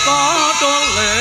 kodole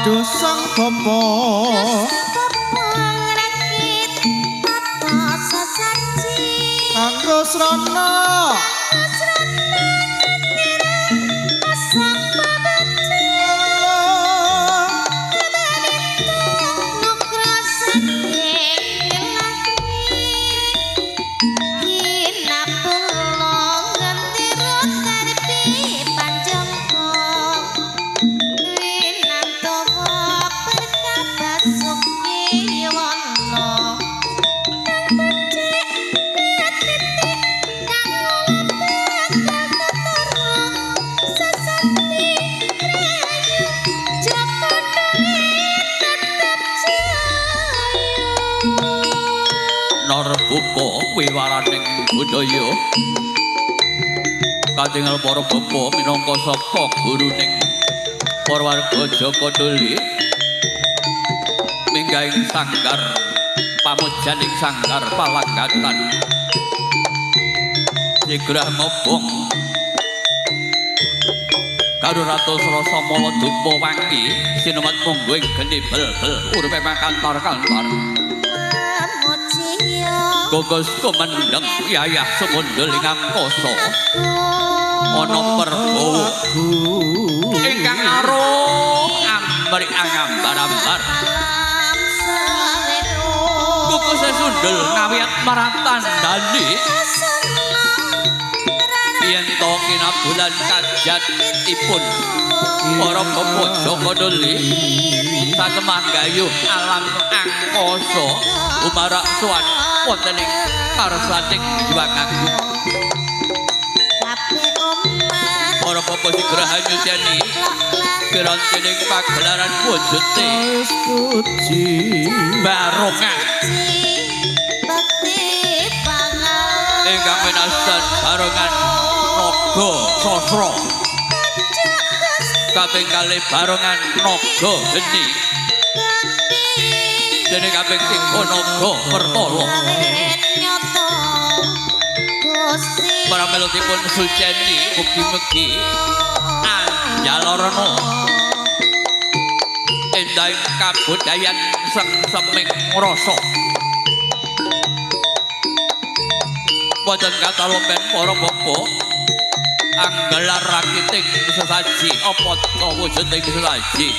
Dosang bapa kanggo srana buka wiwaraning budaya katingal para bapa minangka saka guruning para warga Jaka Doli minggahing sanggar pamujaning sanggar palanggatan sigrah ngobong karo Ratu Srasa Mala Dupa Wangi sinemat mungguing geni bel-bel uripe makantar-kantar Gogos kumendeng yayah sumundul ing angkasa ana perbawa ingkang arum ambrik angambar-ambar Gogos sundul ngawiyat marantandani yen to kinabulan kajatipun para bapa Jaka Doli sakemanggayuh alam angkasa umarak suwan wonten ing karsaning Hyang Agung para bapa sigraha nyusyani pirantining pagelaran wujute puji barokah ingkang winastan barongan naga sasra kaping kalih barongan naga geni dene kaping 3 naga pertala para melotipun suceni mugi-mugi anjalarana endahing kabudayan seming rasa wonten katalompen para bapa anggelar rakiting sesaji apa ta wujuding sesaji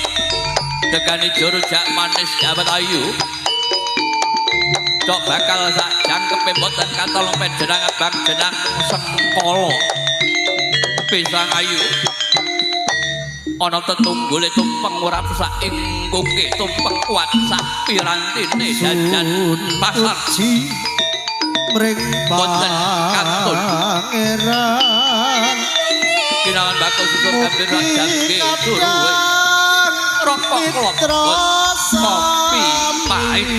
dekane juru jak manis jabat ayu cok bakal sak jangkepe mboten katalompen jenang abang jenang sengkala pisang ayu ana tetunggule tumpeng ora sak ingkungke tumpeng kuat sak pirantine jajan pasar mring kantun pangeran kinawan bakul susur kabeh rajangge suruwe rokok klop kopi pahit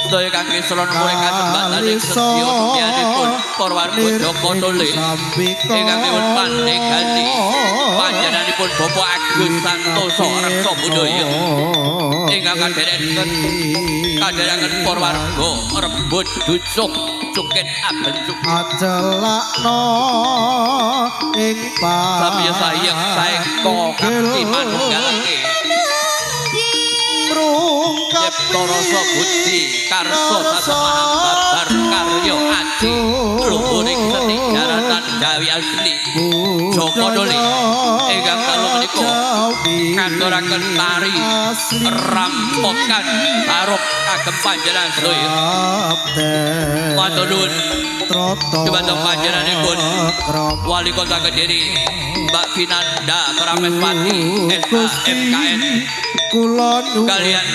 sedaya kangge selon muring kasembataning sedya nyanipun para warga Jaka Doli ingkang nyuwun pandegani panjenenganipun Bapak Agus Santoso Reksa Budaya ingkang kadherenken para warga Rembut Ducuk Cukit Abenjuk acelakno ing samya sayeng saengka kakti manunggalake Cipta rasa budi karsa sasemahan karya aji luhuring seni jaratan Jawi asli Jaka Doli ingkang kalu menika ngaturaken tari rampokan barok kagem panjenengan sedaya matur nuwun dhumateng panjenenganipun Wali Kota Kediri Mbak Vinanda Prameswati SHMKN kula kalian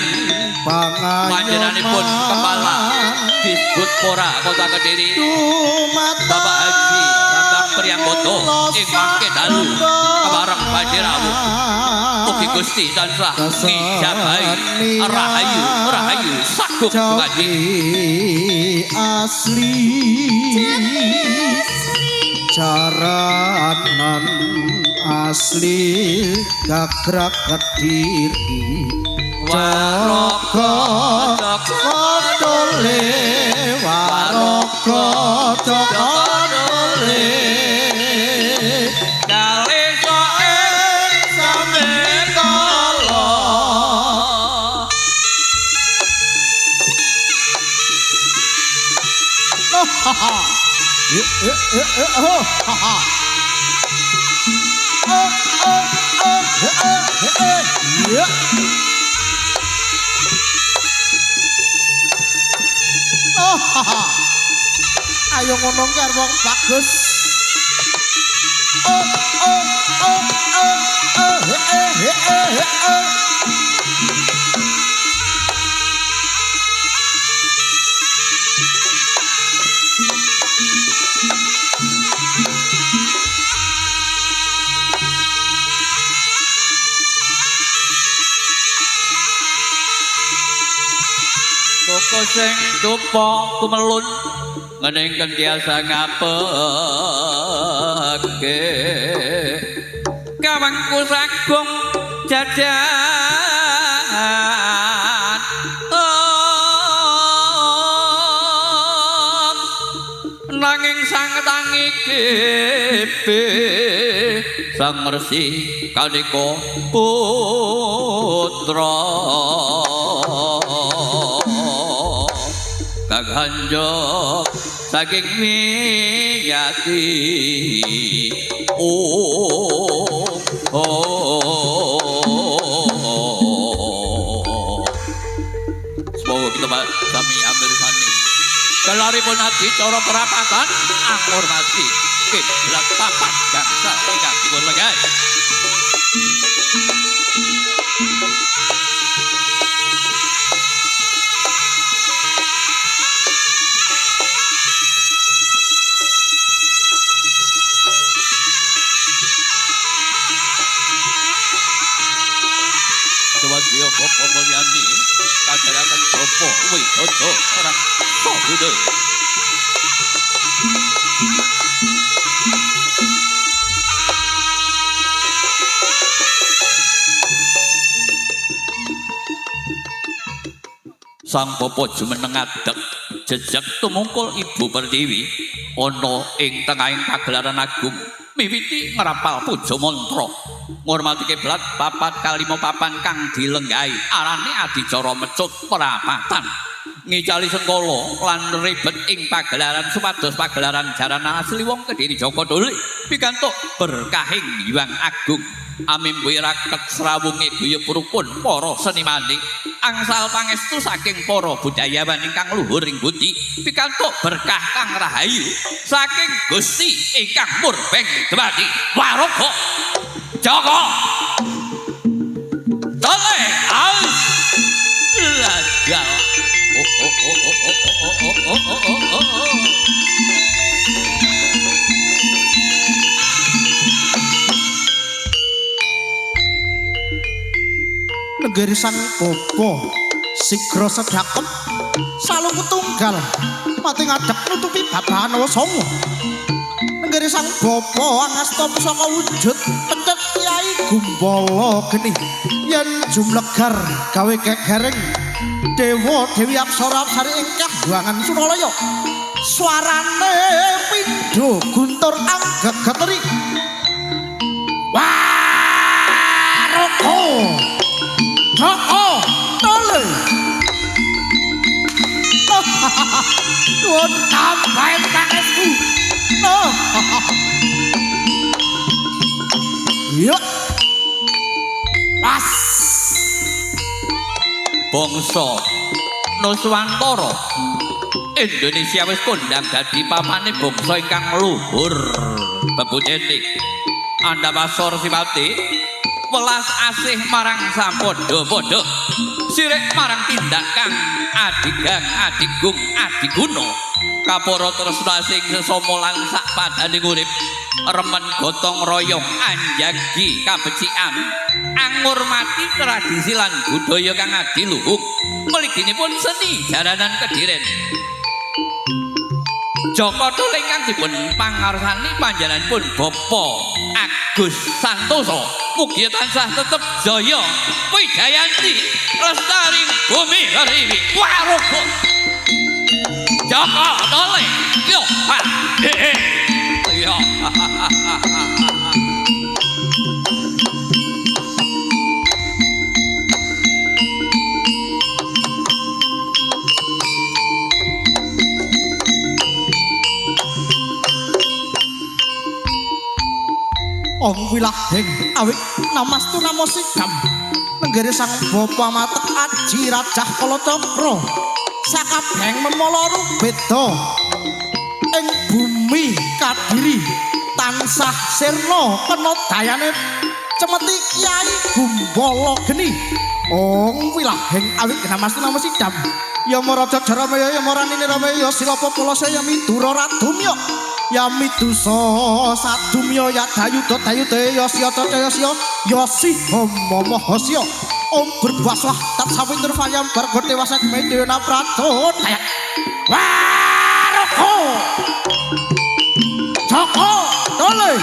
panjenenganipun Kepala Disbud Pora Kota Kediri Bapak Haji priyambata ing mangke dalu kemareng panjenengan ugi Gusti tansah ngijabahi rahayu rahayu sagup dumadhi asli jaranan asli gagrak kediri waraka cokotole waraka cokotole kalesa ing sampe kala ayo ngono karo wong bagus Koko sing dupa kumelun ngening kang biasa ngapeke kawangku sagung jajan nanging sang tangi kepe sang resi kanika putra kaganjok saking miyati semoga kita sami amirsani kelaripun hati cara perapatan angurmati kiblat papat gangsal ingkang dipun legai Wadya Bapa mulyani kadharaken Bapa Widodo ora sadaya Sang Bapa jumeneng ngadeg jejeg tumungkul Ibu Pertiwi ana ing tengahing pagelaran agung miwiti ngrapal puja mantra ngurmati kiblat papat kalima papan kang dilenggahi arane adicara mecut perapatan ngicali sengkala lan ribet ing pagelaran supados pagelaran jarana asli wong Kediri Joko Dole pikantuk berkahing Hyang Agung amimbuhi raket srawunge guyupurupun para senimaning angsal pangestu saking para budayawan ingkang luhur ing budi pikantuk berkah kang rahayu saking Gusti ingkang murbeng dumadi Waraka Joko Dole aus lagal Negeri sang Bapa sigra sedakep salung tunggal mati ngadeg nutupi babahan wasanga Negeri sang Bapa angasta pusaka wujud pencet Kyai Gumbala geni yen jumlegar gawe gegereng dewa dewi apsara apsari ingkang buangan Sunalaya suarane pindho guntur anggegeteri Waraka Joko Dole Nuwun tambahan pangestu Yuk pas bangsa Nuswantara Indonesia wis kondang dadi pamane bangsa ingkang luhur bebujene Andhapasar Sipati welas asih marang sampadha-padha sirek marang tindak kang adigang adigung adiguna kapara tresna sing sesama lan sak padane urip remen gotong royong anjagi kabecikan angurmati tradisi lan budaya kang adiluhung mliginipun seni jaranan Kediren Joko Tuling kang dipun pangarsani panjenenganipun Bapa Agus Santoso mugi tansah tetep jaya wijayanti lestaring bumi Pertiwi waruga Joko Tuling yo ha yo Om wilahing awit namastu namo Sigam nenggere sang Bapa Matek Aji Rajah Kalacakra sakabehing memala beda ing bumi Kadiri tansah sirna kena dayane cemeti Kyai Gumbala Geni Om wilahing awit namastu namo Sigam ya Maraja Jaramaya ya Maranini Ramaya Silapa Palasaya Midura Radumya ya midusa sadumya ya dayuda dayuda ya siyata ya siya ya siha mahasya om berbaslah tat sawindur vayam barga dewasa gemendena prato dayat waruko Joko Tuling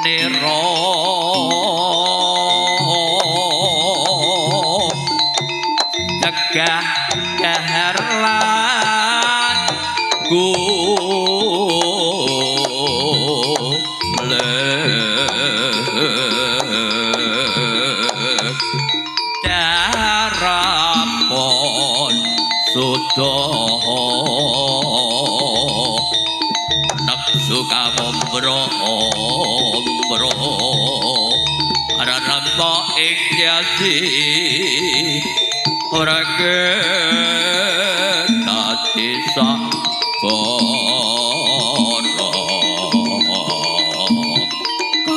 Nero Tegah keherlan Gulek Darapon Sudoh Suka membro Aranampa ing jati ora ketati sakara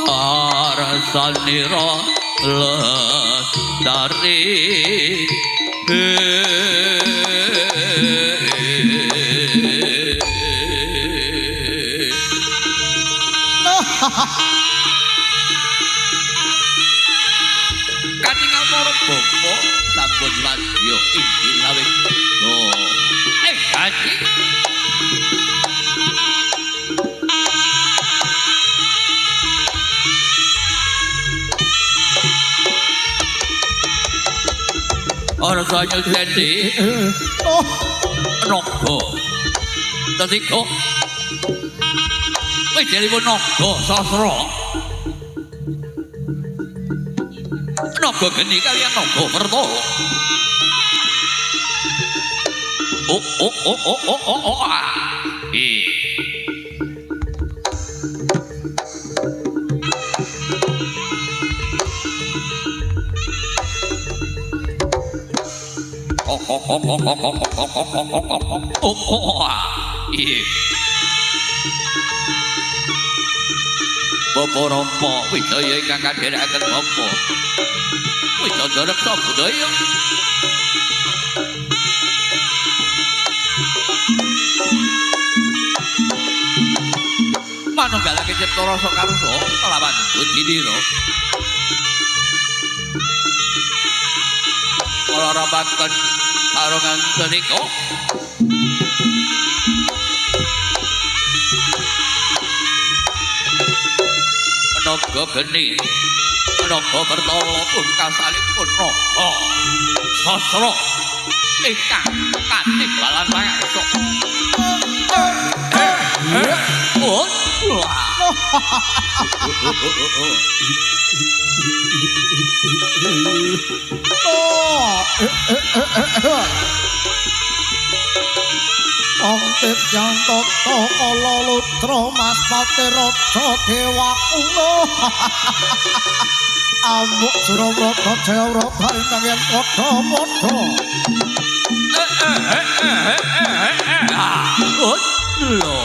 karasanira lestari Katingal para bapa sampun ladya inggih lawet Kaji ora sanyo sendi naga tatiko wis dalipun naga sasra Naga Geni kalian Naga Wertara. Bapa Rama Wijaya ingkang kadherekaken bapa Wijaya reksa budaya manunggalake cipta rasa karsa kelawan budidira kala rabaken karungan punika Naga Geni Naga Wertara pun kasalipun raga sasra ingkang katibalan pangangsa Ongtit yang toto kala lutra mas pati raja dewa kulo amuk surawrata jayawrata ingkang yen padha-padha lho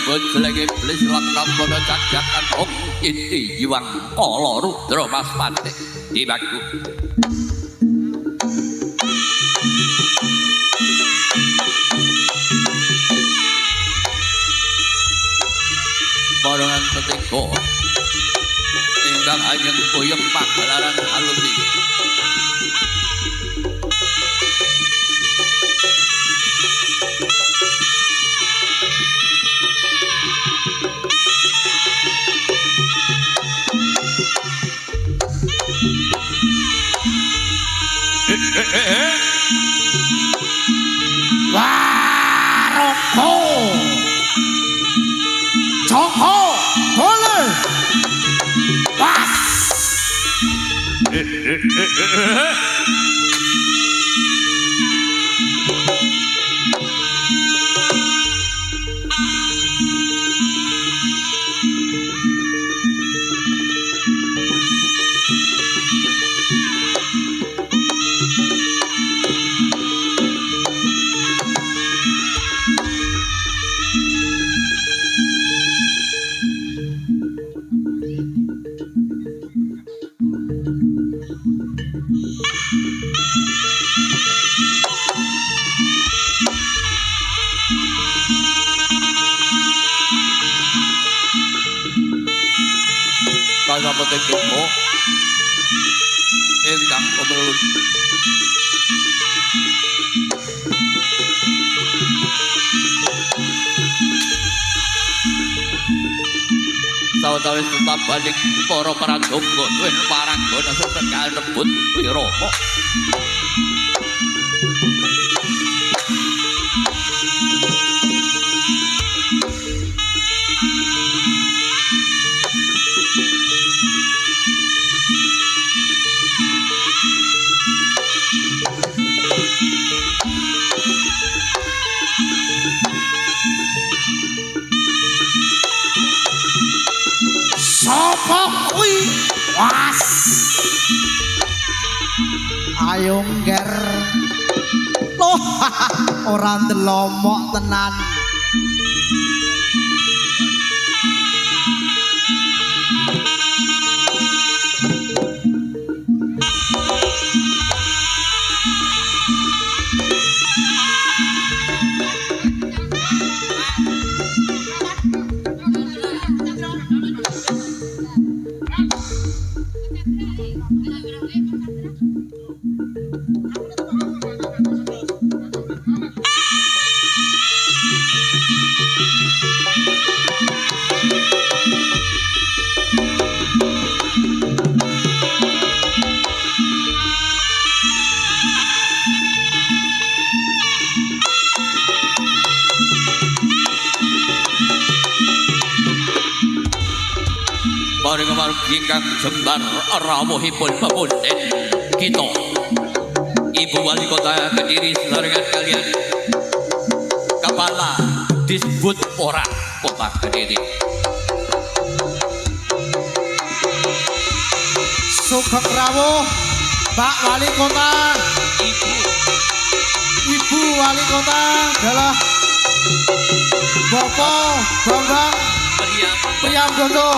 Bojleng iblis laknat pada cacakan om inti jiwang kala rudra mas pati dibaku barengan ketiga ingkang ajeng puyeng pagelaran alumni Waroko Joko Dole Was kasapeting teko ingkang kemelun sawetawis tetap balik para pradonga duwen paranggana senten kalebet wirama sapa kuwi was ayo ngger loh ora ndelomok tenan paring margi ingkang jembar rawuhipun pepunden kita Ibu Wali Kota Kediri sesarengan kalian Kepala Disbud Pora Kota Kediri Sugeng rawuh Pak Wali Kota Ibu Wali Kota adalah Bapak Bambang Priambodo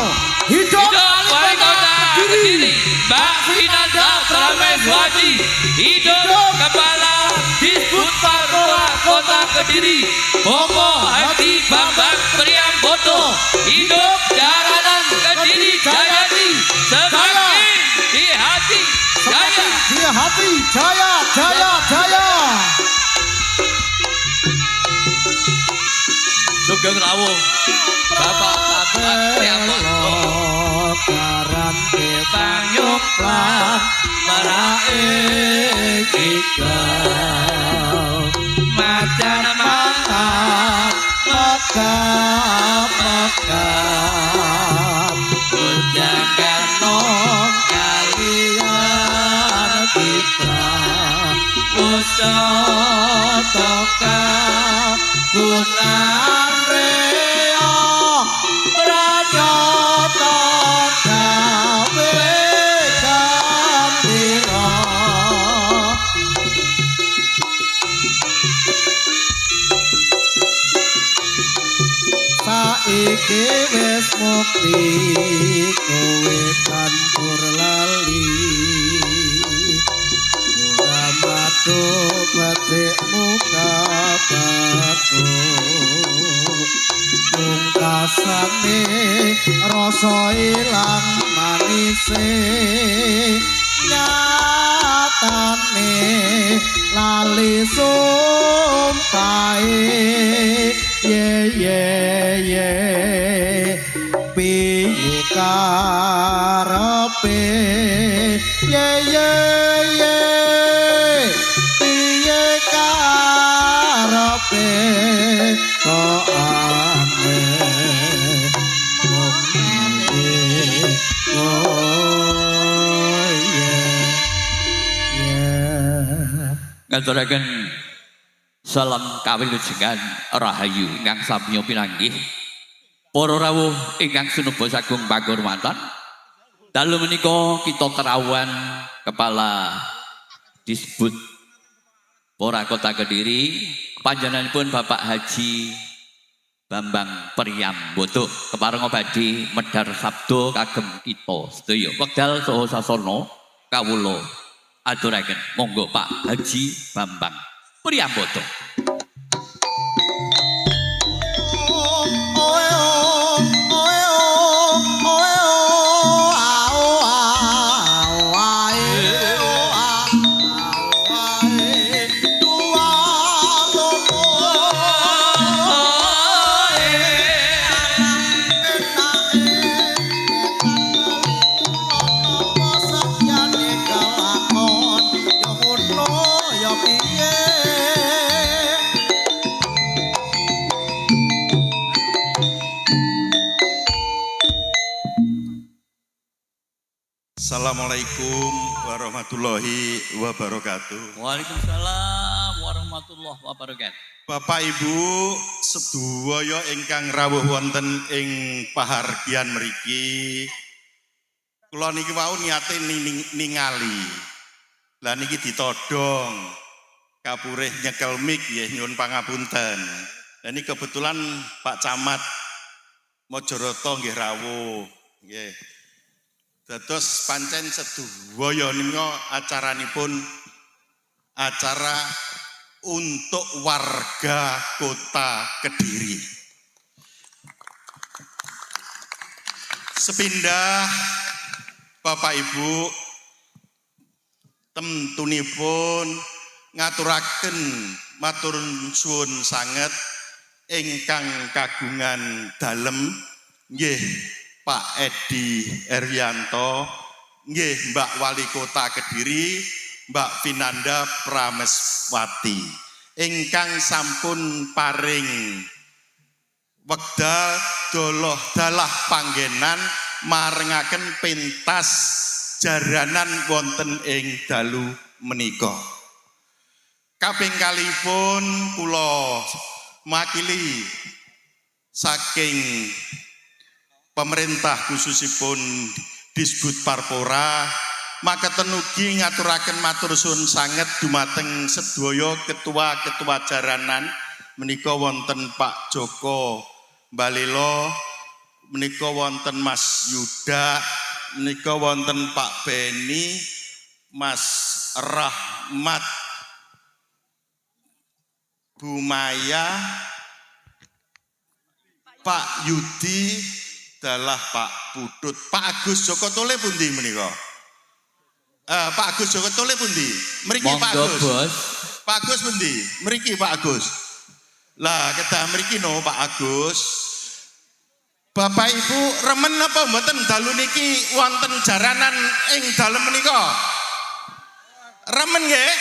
hidup Wali Kota Kediri Mbak Vinanda Prameswati hidup Kepala Disbud Pora Kota Kediri Bapak Haji Bambang Priambodo hidup Jaranan Kediri Jayati semakin di hati jaya di hati jaya jaya jaya Sugeng rawuh Bapak Tatak Priambodo karan ketang yuklan marae kikal macan mantap mekap ujangan nong kalian Jataka Gunan Reo Pranyata Gawe Gambira Saiki wis mukti kowe tantur lali ora matuk batikmu kabarku pungkasane rasa ilang manise nyatane lali sumpahe ye piye karepe ye piye karepe kok aneh mung oh yeah ngaturaken salam kawilujengan rahayu ingkang sami pinanggih para rawuh ingkang sinuba sagung panghormatan dalu menika kita kerawuhan kepala disbud Pora Kota Kediri panjenenganipun Bapak Haji Bambang Priyambodo keparenga badhe medhar sabda kagem kita sedaya wekdal saha sasana kawula aturaken monggo Pak Haji Bambang Priyambodo. Assalamualaikum warahmatullahi wabarakatuh. Waalaikumsalam warahmatullahi wabarakatuh. Bapak Ibu sedaya ingkang rawuh wonten ing pahargyan mriki. Kula niki wau niate ningali. Lah niki ditodong. Kapurih nyekel mik nggih nyuwun pangapunten. Lah niki kebetulan Pak Camat Mojoroto nggih rawuh nggih. Dados pancen sedaya nika acaranipun acara untuk warga Kota Kediri. Sepindah Bapak Ibu temtunipun ngaturaken matur suwun sanget ingkang kagungan dalem nggih Pak Edi Erwianto, nggih Mbak Wali Kota Kediri, Mbak Vinanda Prameswati, ingkang sampun paring wekdal doloh dalah panggenan marengaken pentas jaranan wonten ing dalu menika. Kaping kalipun kula makili saking pemerintah khususipun Disbud Parpora makaten ugi ngaturaken matur suwun sanget dumateng sedaya ketua-ketua jaranan menika wonten Pak Joko Balelo, menika wonten Mas Yuda, menika wonten Pak Beni, Mas Rahmat, Bu Maya, Pak Yudi, dalah Pak Putut. Pak Agus Joko Tole pundi menika? Pak Agus Joko Tole pundi? Mriki Pak Agus. Bos. Pak Agus pundi? Mriki Pak Agus. Lah kedah mriki no Pak Agus. Bapak Ibu remen apa mboten dalu niki wonten jaranan ing dalem menika? Remen nggih?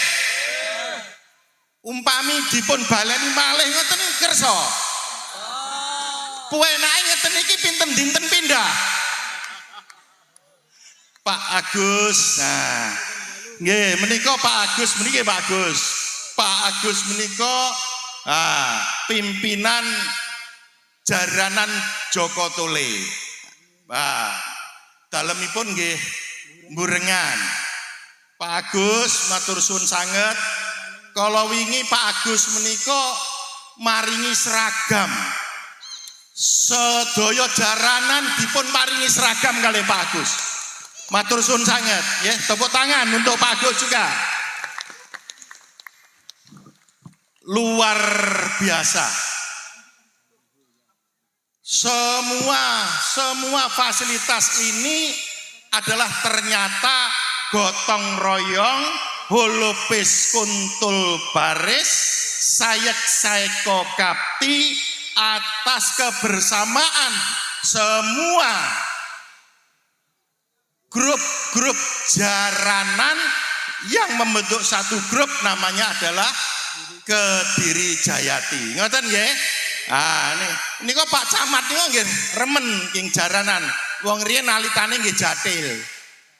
Umpami dipun baleni malih ngoten kersa. Puenake ngeten iki pinten dinten pindah. Pak Agus. Nah. Nggih, menika Pak Agus, meniki Pak Agus. Pak Agus menika pimpinan Jaranan Joko Tole. Dalemipun nggih mburengan. Pak Agus matur suwun sanget. Kala wingi Pak Agus menika maringi seragam. Sedaya jaranan dipun paringi seragam kalih Pak Agus. Matur suwun sanget, ya. Tepuk tangan untuk Pak Agus juga. Luar biasa. Semua fasilitas ini adalah ternyata gotong royong, holopes kuntul baris, sayek saeko kapti atas kebersamaan semua grup-grup jaranan yang membentuk satu grup namanya adalah Kediri Jayati. Ngoten nggih? Ini kok Pak Camat niku nggih remen king jaranan. Wong riyen nalitane nggih jatil.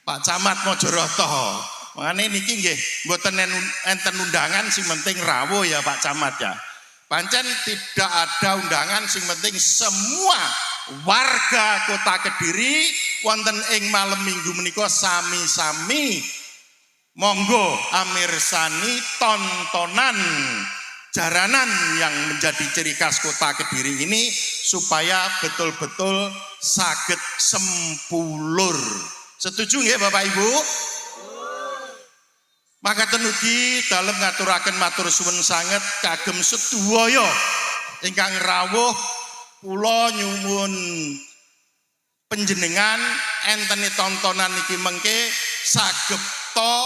Pak Camat Mojoroto. Mangane niki nggih mboten enten undangan sing penting rawuh ya Pak Camat ya. Pancen tidak ada undangan sing penting semua warga Kota Kediri wonten ing malam Minggu menika sami-sami monggo amirsani tontonan jaranan yang menjadi ciri khas Kota Kediri ini supaya betul-betul saged sempulur. Setuju nggih Bapak Ibu? Maka tenugi dalam ngaturaken matur suwun sanget kagem sedaya ingkang rawuh kula nyuwun panjenengan enteni tontonan niki mengke sagepta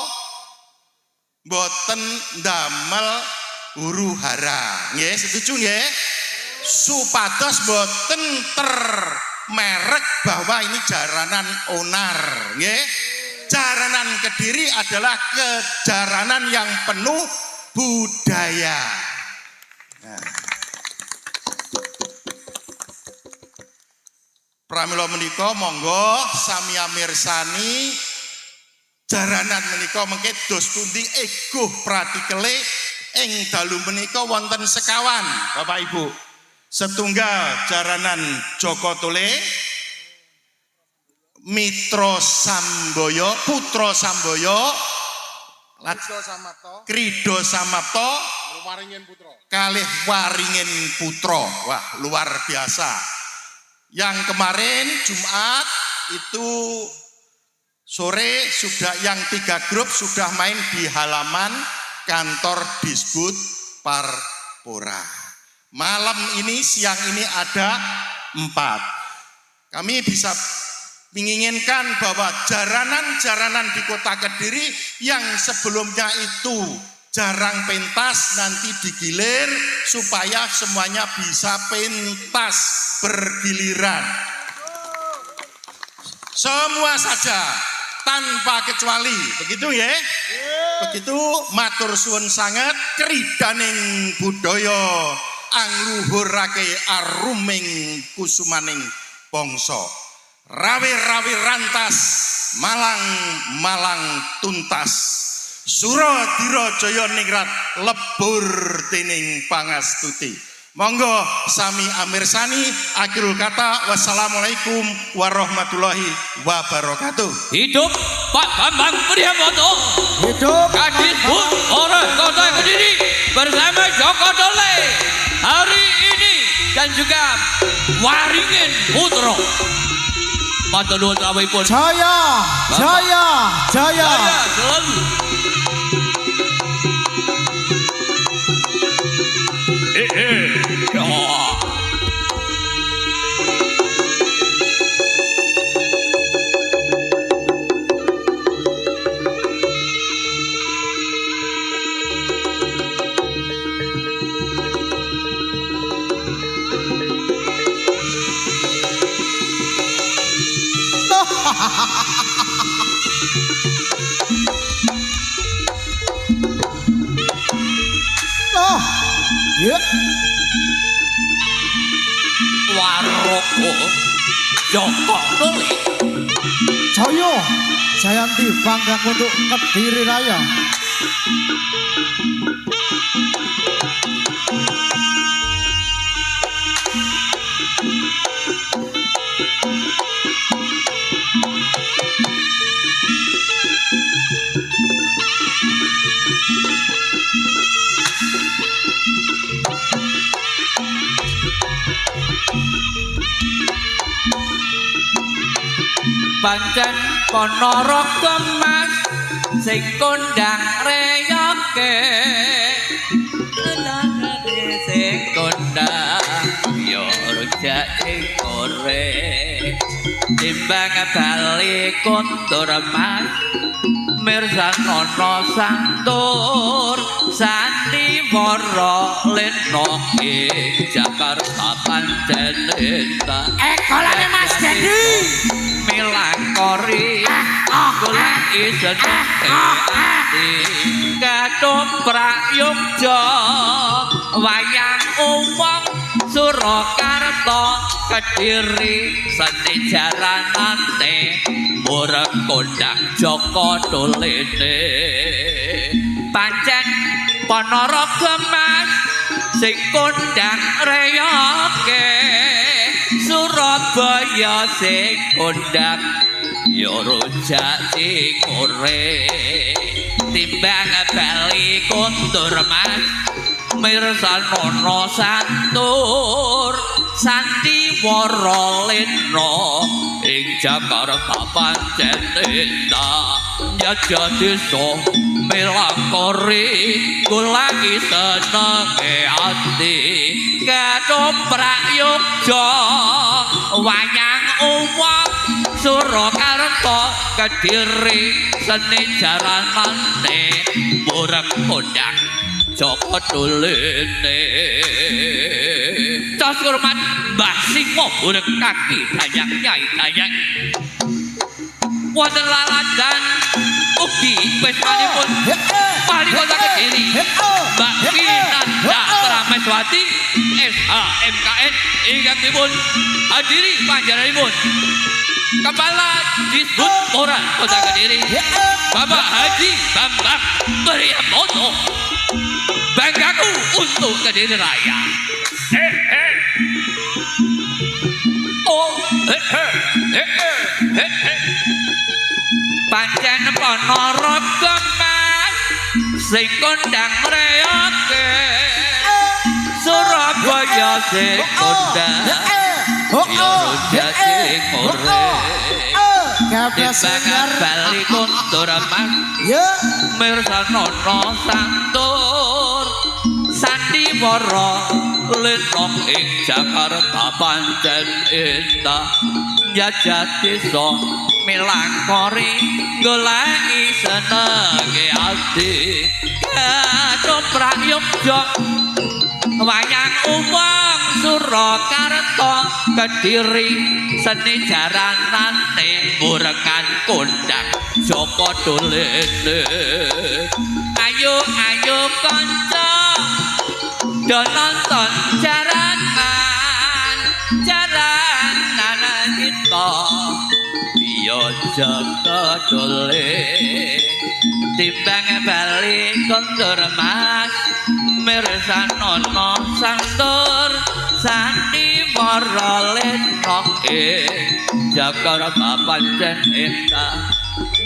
boten ndamel huru-hara. Nggih, setuju nggih? Supados boten termerek bahwa ini jaranan onar, nggih. Jaranan Kediri adalah kejaranan yang penuh budaya. Pramila menika monggo sami amirsani jaranan menika mengke dos pundi eguh pratikele ing dalu menika wonten sekawan Bapak Ibu. Setunggal jaranan Joko Tole, Mitra Samboyo, Putra Samboyo, Krido Samapto, kalih Waringin Putra. Wah, luar biasa. Yang kemarin Jumat itu sore sudah yang 3 grup sudah main di halaman kantor Disbud Parpora. Malam ini, siang ini ada 4. Kami bisa menginginkan bahwa jaranan-jaranan di Kota Kediri yang sebelumnya itu jarang pentas nanti digilir supaya semuanya bisa pentas bergiliran. Semua saja tanpa kecuali, begitu ya? Begitu matur suwun sanget kridaning budaya angluhurake aruming kusumaning bangsa. Rawi-rawi rantas, malang-malang tuntas. Suradira jaya ningrat lebur tining pangastuti. Monggo sami amirsani akhirul kata wassalamualaikum warahmatullahi wabarakatuh. Hidup Pak Bambang Priambodo. Hidup Kadisbud Ora Kota Kediri bersama Joko Tole hari ini dan juga Waringin Putra. Matur nuwun rawuhipun. Jaya, jaya, jaya. Jaya selalu. Ya. Waroko Joko Tole. Jaya, Jayanti bangga untuk Kediri Raya. Pancen Ponorogo Mas sing kondang reyoke sing kondang yo rujak sing ore timbang bali kondur Mas mirsanono santur sandiwara lena ing Jakarta pancen Kolane Mas Dedi. Melangkori golek iseneng ati katoprak Yogya wayang umong Surakarta Kediri seni jaranane mureng kondang Joko Dolene pancen Ponorogo Mas sing kondang reyoke Surabaya sing kondang ya rujak sing ore timbang bali kondur Mas mirsanono santur sandiwara lena ing Jakarta pancen endah jaja desa melangkori goleki senenge ati katoprak Yogya wayang umong Surakarta Kediri seni jaranane mureng kondang Joko Dolene Cos hormat Mbah Simo bureng kaki dayang Nyai Dayang wonten laladan ugi pesmanipun Wali Kota Kediri Mbak Kinanda Prameswati SHMKN ingkang dipun hadiri panjenenganipun Kepala Disbud Moral Kota Kediri Bapak Haji Bambang Priyamono banggaku untuk Kediri Raya pancen Ponorogo Mas sing kondang reyoke Surabaya sing kondang ya rujak sing ore timbang bali kondur Mas mirsanono santur sandiwara lena ing Jakarta pancen endah jajah desa melangkori goleki senenge ati katoprak Yogya wayang umong Surakarta Kediri seni jaranane murengan kondang Joko Dolene ayo ayo kanca do nonton jaranan kita yo Joko Dolene timbang bali kondur Mas mirsanono santur sandiwara lena ing Jakarta pancen endah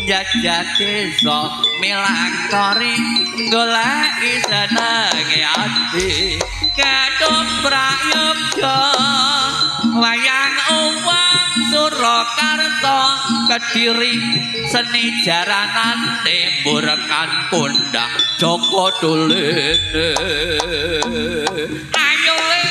jajah desa melangkori goleki senenge ati katoprak Yogya wayang umong Surakarta Kediri seni jaranane murengan kondang Joko Dolene ayo le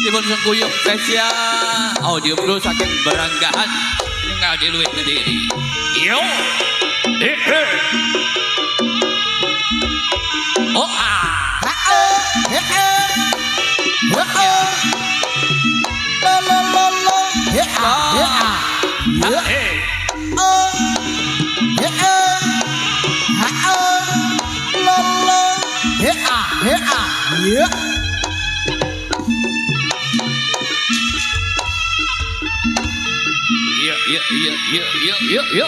dipun sengkuyung spesial audio bro saking Beranggahan ningali luwih Kediri yo oh Iya.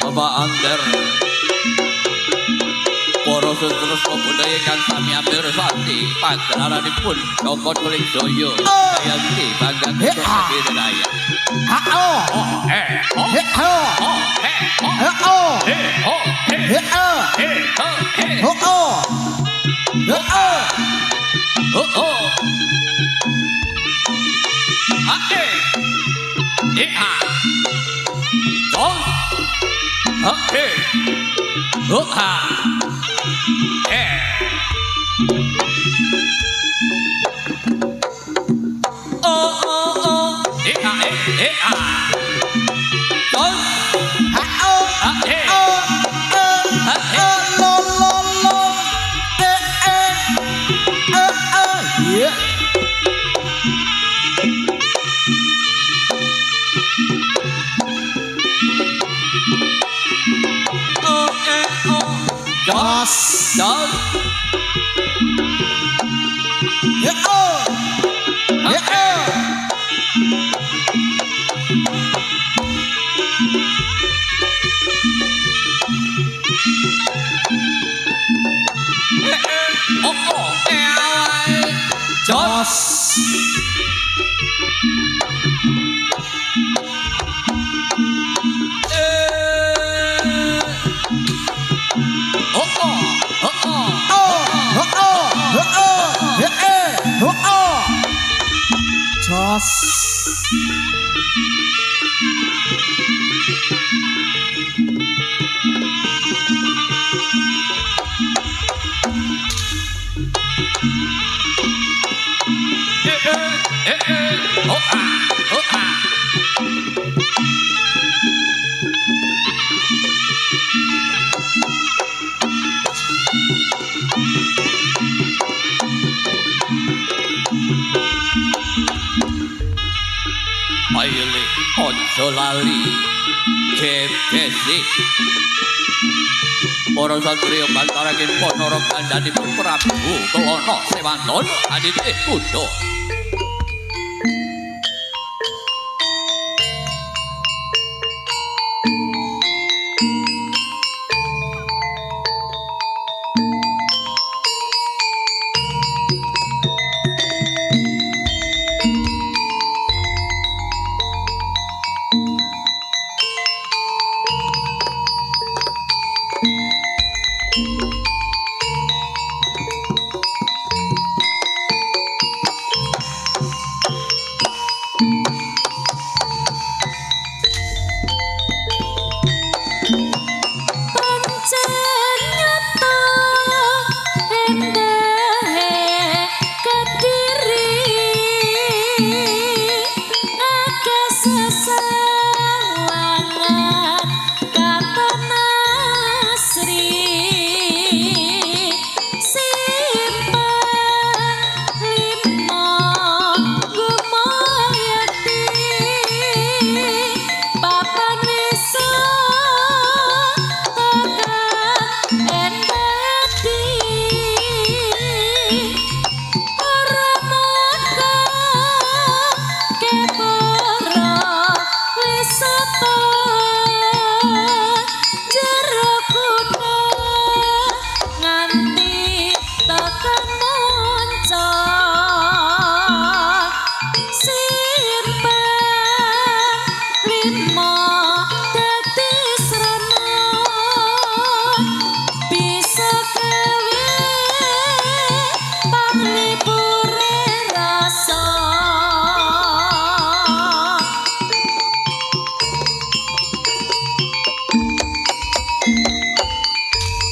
Bapak Angger. Para sutresna budaya kang sami mirsani pagelaranipun Joko Tuling Jaya Jayanti Bangga Kuto Kediri Raya. Aile ojo lali jebesi para satriya bantaraken panara kandhanipun Prabu Kelana Sewantana adite Kuda.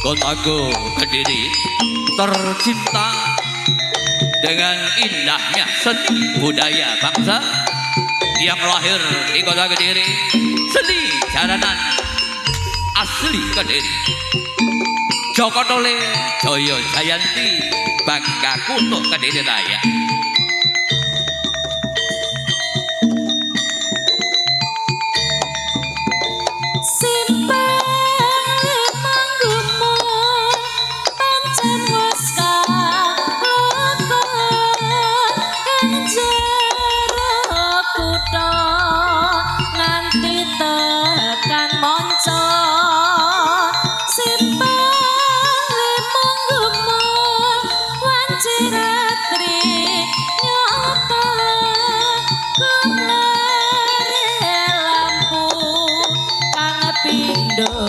Kotaku Kediri tercinta dengan indahnya seni budaya bangsa yang lahir di Kota Kediri, seni jaranan asli Kediri. Joko Tuling Jaya Jayanti Bangga Kuto Kediri Raya. Kutha Pindho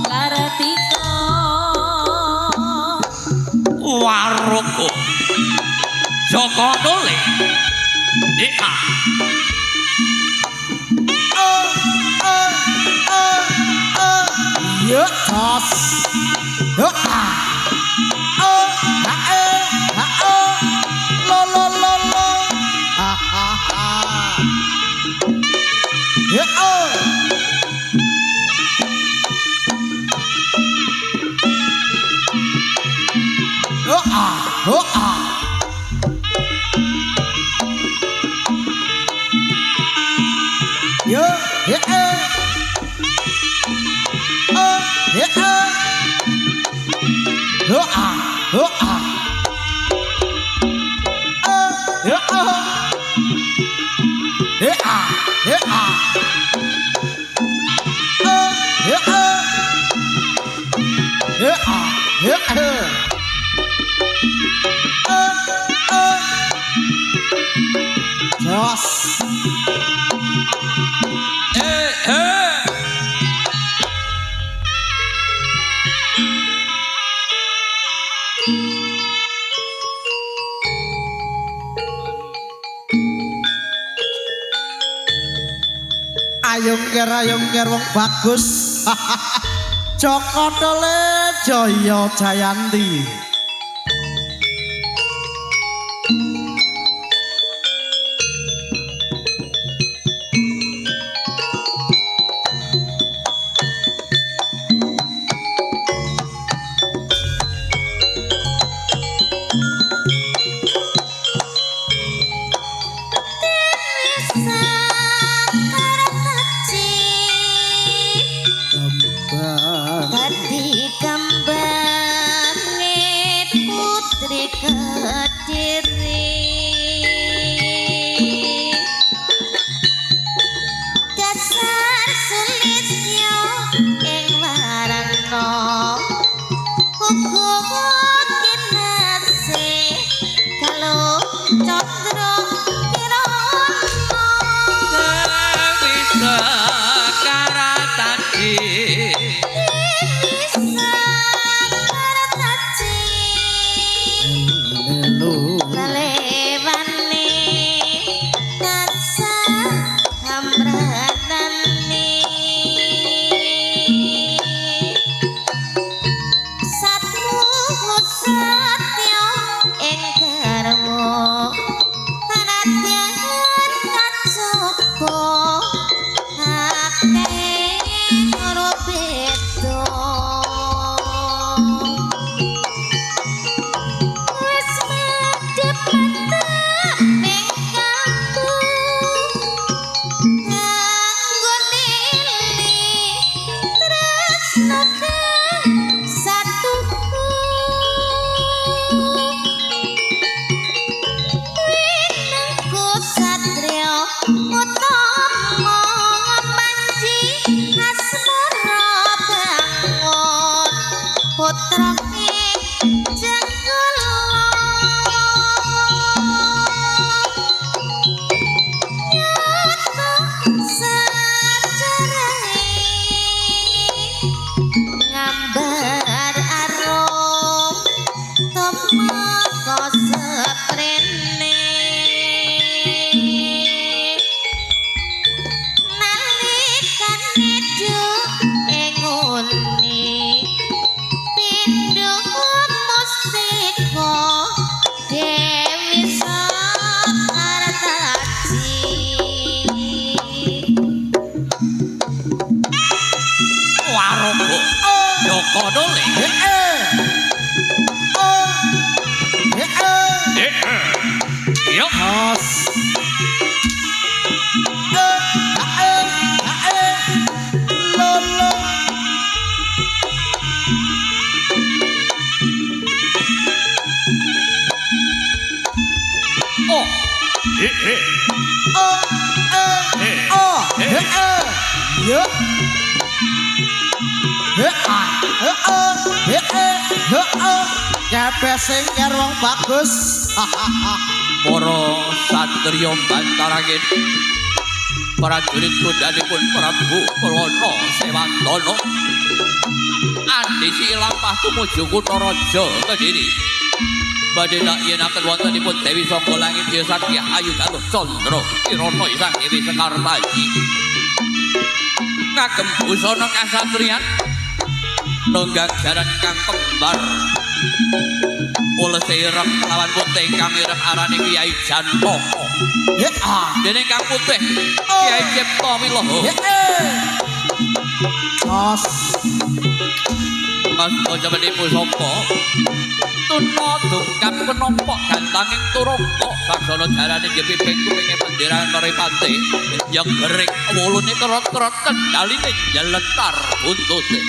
Kartika Waroko Joko Dole Ika Ya tos. Yo ah. Oh, ha oh. Lo. Ha ha. Ya oh. Yo ah. Yo, ya oh. Oh, ya oh. Yo ah. Oh, ya oh. Ya ah. Oh, ya oh. Ya ah. Jos. Ayung ger wong bagus. Joko Dole Jaya Jayanti. Dadi kembane Lolo. Oh, Ya. Kepesing karo wong bagus. para satriya bantarangin prajurit kudhanipun Prabu Kulana Sewantana andisi lampah tumuju kutha raja Kediri badhe nakyenaken wontenipun Dewi Sangga Langit ya Sakya Ayu Galuh Candra Kirana Sang Dewi Sekar Taji ngagem busana kasatriyan nunggak jaran kang kembar ulese ireng lawan putih kang ireng arane Kyai Janmoko dene kang putih Kyai Cipta Wilaha Mas Kojabadi Pusaka tuna dungkap kenompok gantanging turangga saksana jarane jepiping kupinge penderan Maripati yang gerik wulune kerot-kerot kendaline jeletar buntute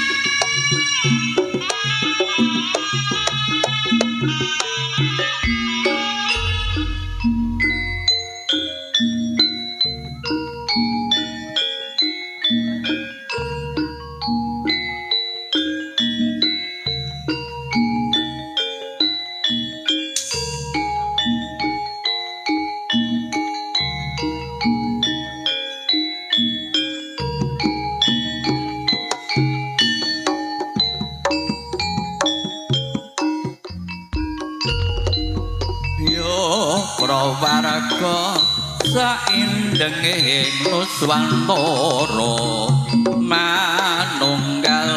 Prawarga saindenging nuswantara manunggal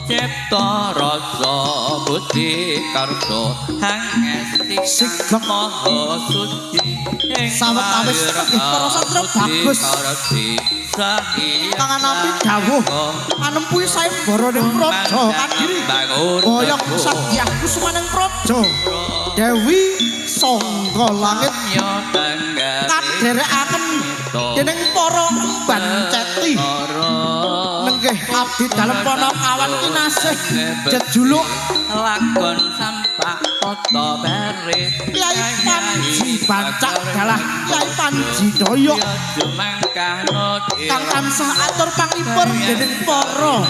cipta rasa budi karsa hangesti Sigap. maha suci ing Sawetawis para satra bagus. Tangan api dawuh panempuhi sayembara ning praja Kadiri boyong sadyah kusumaning praja Dewi Sangga Langit kaderekaken dening para emban ceti nenggih abdi dalem Panakawan kinasih jejuluk lakon sampak tata berit Kyai Panji Bancak Dalah Kyai Panji Doyok jumangkano kang tansah atur pangipun dening para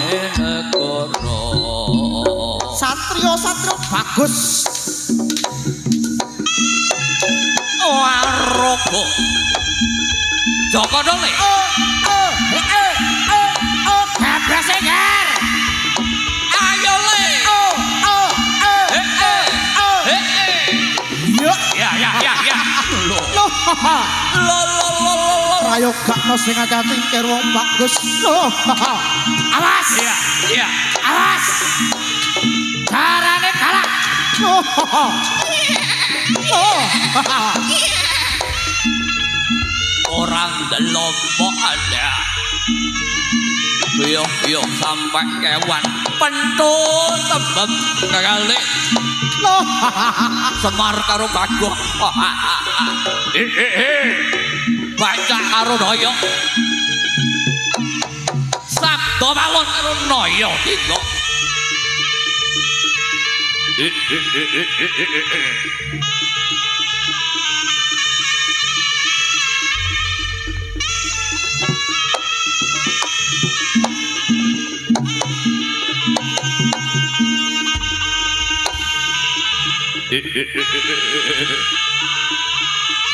satriya-satriya bagus Warogo Joko Dole Hebresenger ayo le ya loh prayogakno sing ati karo wong bagus loh awas iya awas carane galak loh orang delok kok ada Biyo sampai kewan pentut tembem kali loh Semar karo Bagong baca karo Doyok Sabdo Malon karo Noyo tiga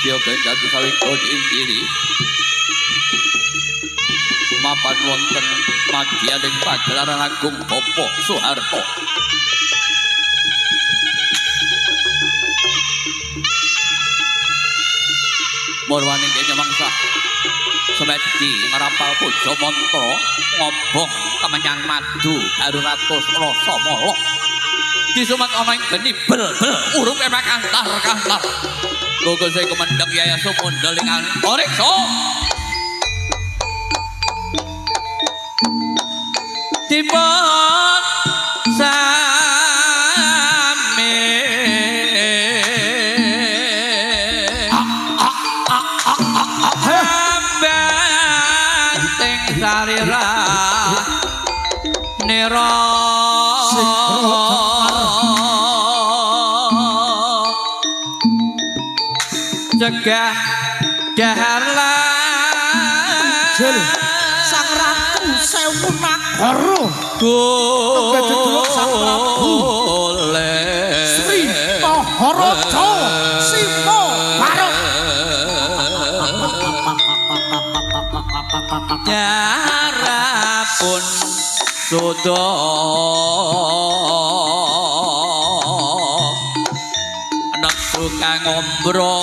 Dia ganjati saling diintiri mapan wonten madyaning pagelaran agung Bapak Soeharto Morwaning kenya mangsa semedi ngerampal puja mantra ngobong kemenyang madu garu ratus rasa molok disumat ana ing geni bel-bel urupe makantar-kantar Gogo saya kemendek yaya sumundelingan Orikso Dipun sami Karira Nero Cegah Daharlan Jil sang ratu sewu nagara Goleh Sri Maharaja Sima Bareng Darapun Sudo Neksu kang ombro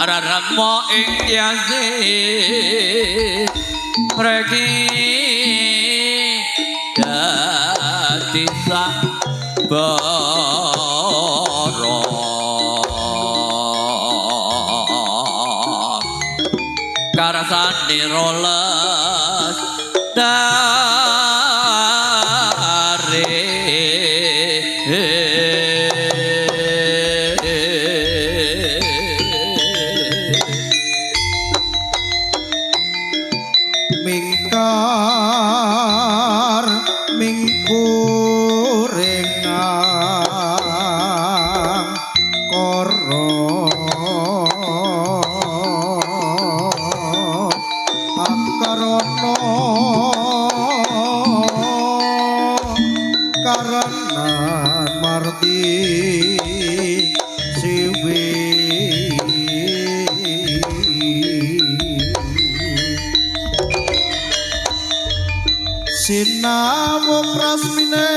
Raramo ing yasi Regi dadi sabara Karasane roles dare mingkar mingkurengang koro akarono karenan marti siwi Sinawu prasmine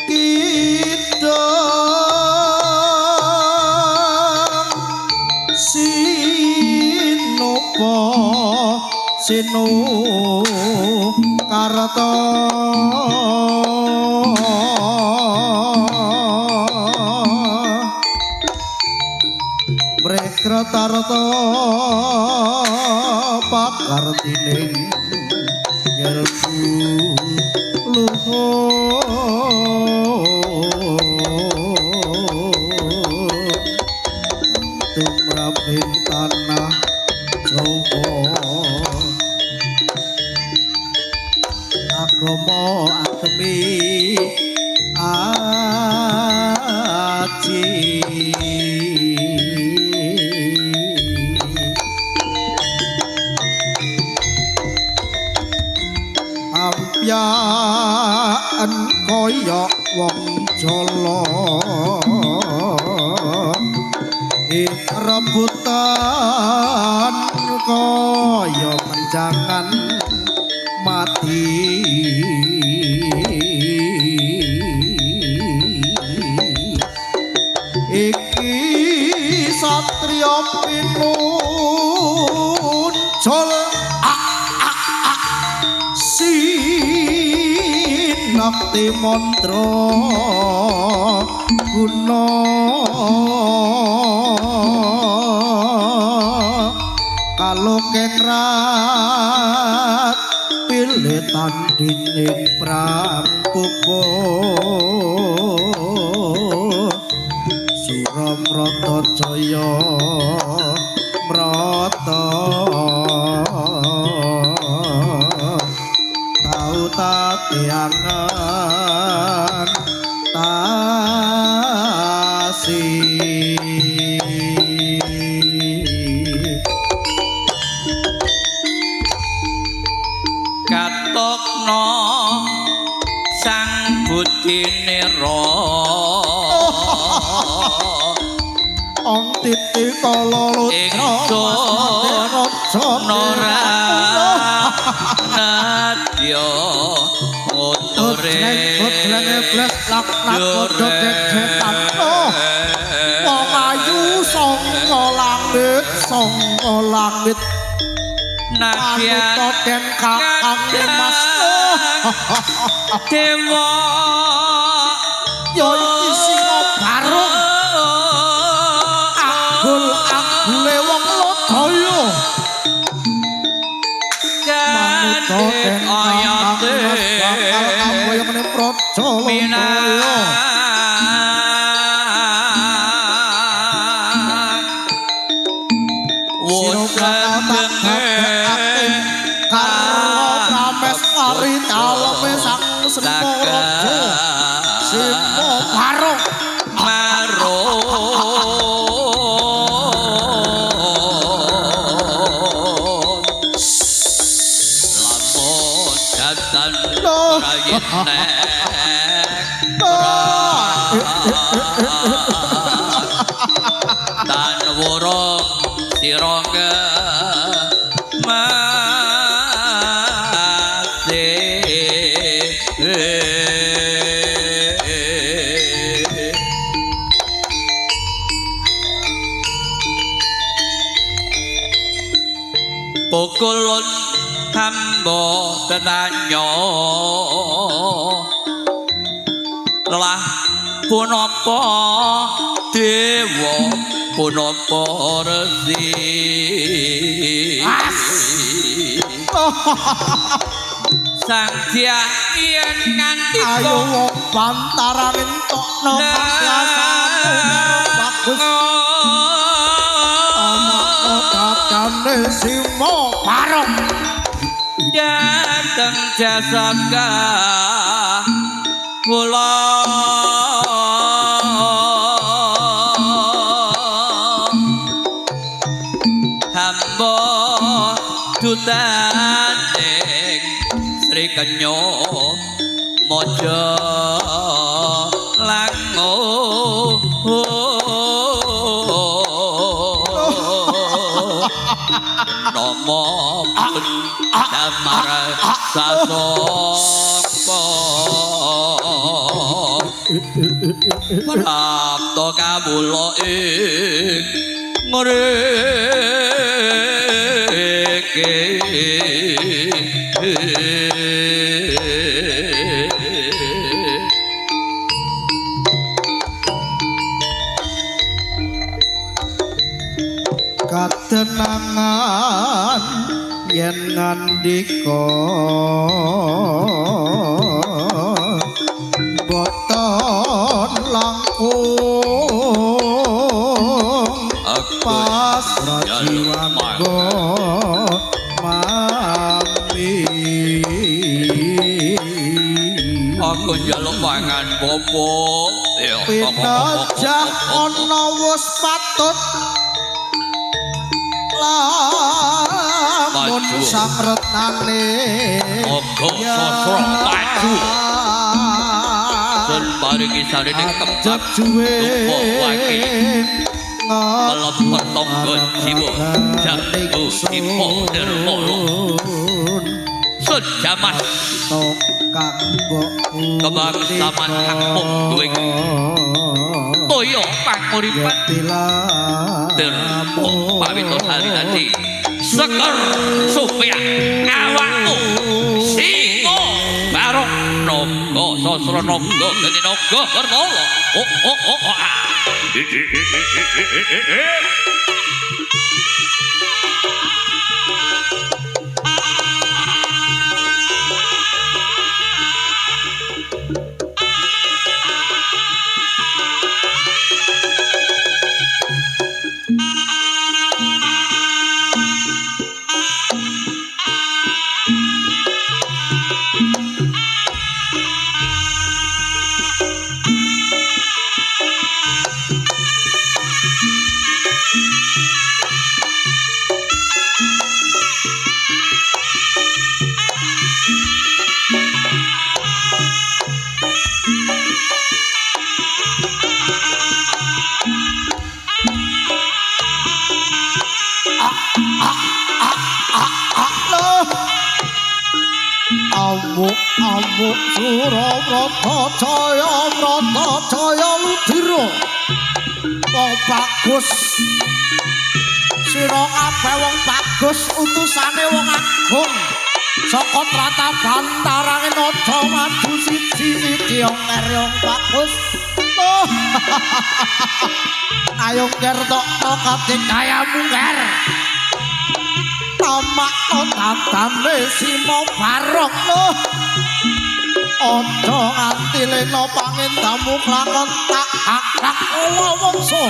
kidang sinupa sinu karta Mrekretarta pakartining ngelbu luhur tumraping tanah Jawa agama agemi aji ampyaan kaya wong jala rebutan kaya menjangan mati iki satriya pinuncul sinakti mantra guna kalokengrat pilih tandhining prampupa Suramrata Jaya mrata tau tateangan tasih katokno sang budinera ong titi kala ingsun ora nadya uture wong ayu sanga langit nadyan den kakang mas dewa ya iki singa barung agule wong lodaya kanthi ayate amboyane praja Srimo Raja Simo Barong lamun jatan Loh. prayenek tan wurung sirangga pukulun hamba tetanyo lah punapa dewa punapa resi sang hyang yen nganti ayo wong bantaran entokno panglasamu bagus Kakane Simo Barong dateng jasaka kula hamba dutaning Sri Kenya Mojo Lango Nomo pun damar sasongko Prapto kawula ing ngriki katenangan yen ngandika boten langkung pas rajiwangga mami aku njaluk pangan popo ya pinajang ana wis patut lamun samretnane Moga sasra maju sun paringi sarene kembang tumpuk waki melebet tonggo jiwa jatuh sipo nirmolo sun jaman kebangsaman kampung duwing toyo panguripan terpuk pawito salinati seger supaya awakmu Simo Barong nogo sasra nogo geni nogo bermolo Amuk Surabrata Jaya Ludira wong bagus sira kabeh wong bagus utusane wong agung saka trata bantarane naja maju siji onger wong bagus ayo ngertokno kadekayamu nger tamak tatane Simo Barong aja nganti lena pangendamu klakon tak aklak kula wangsa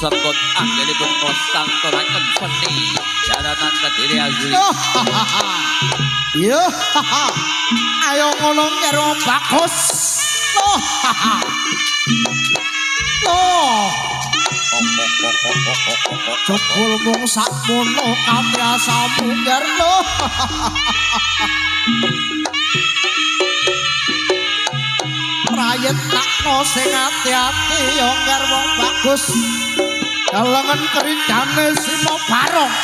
disebut anggenipun nglestanturaken seni jaranan Kediri asli. Yo, ayo ngono karo bagus. Jebul mung sakmono kaprasamu ngerno. Rayet takno sing ati-ati yo ngger wong bagus. Kalangan kerindane simo barong.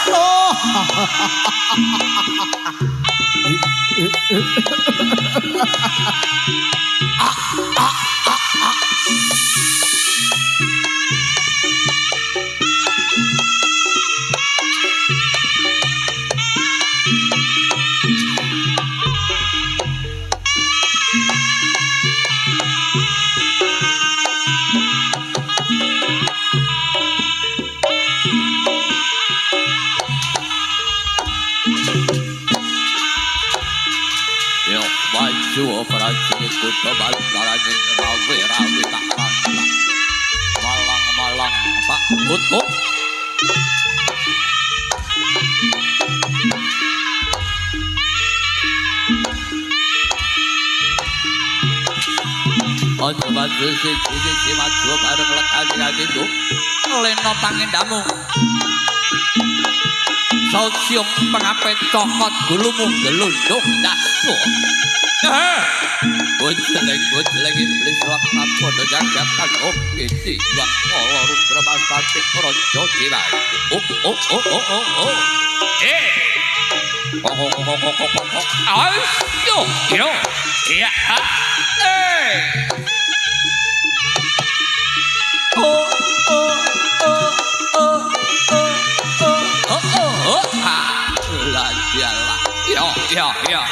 Maju prajurit kuda bantarane rawe-rawe tak langlang. Malang-malang tak tutup. Ojo maju siji maju bareng lekani itu. Leno pangendamu. Saucium pengapet cokot gulumu gelundung dasu. Bojleng iblis laknat podo jagat kagok isi juang kolo rudra basatik rojo diwai. Ayo, yo, iya, Lajalah, yo.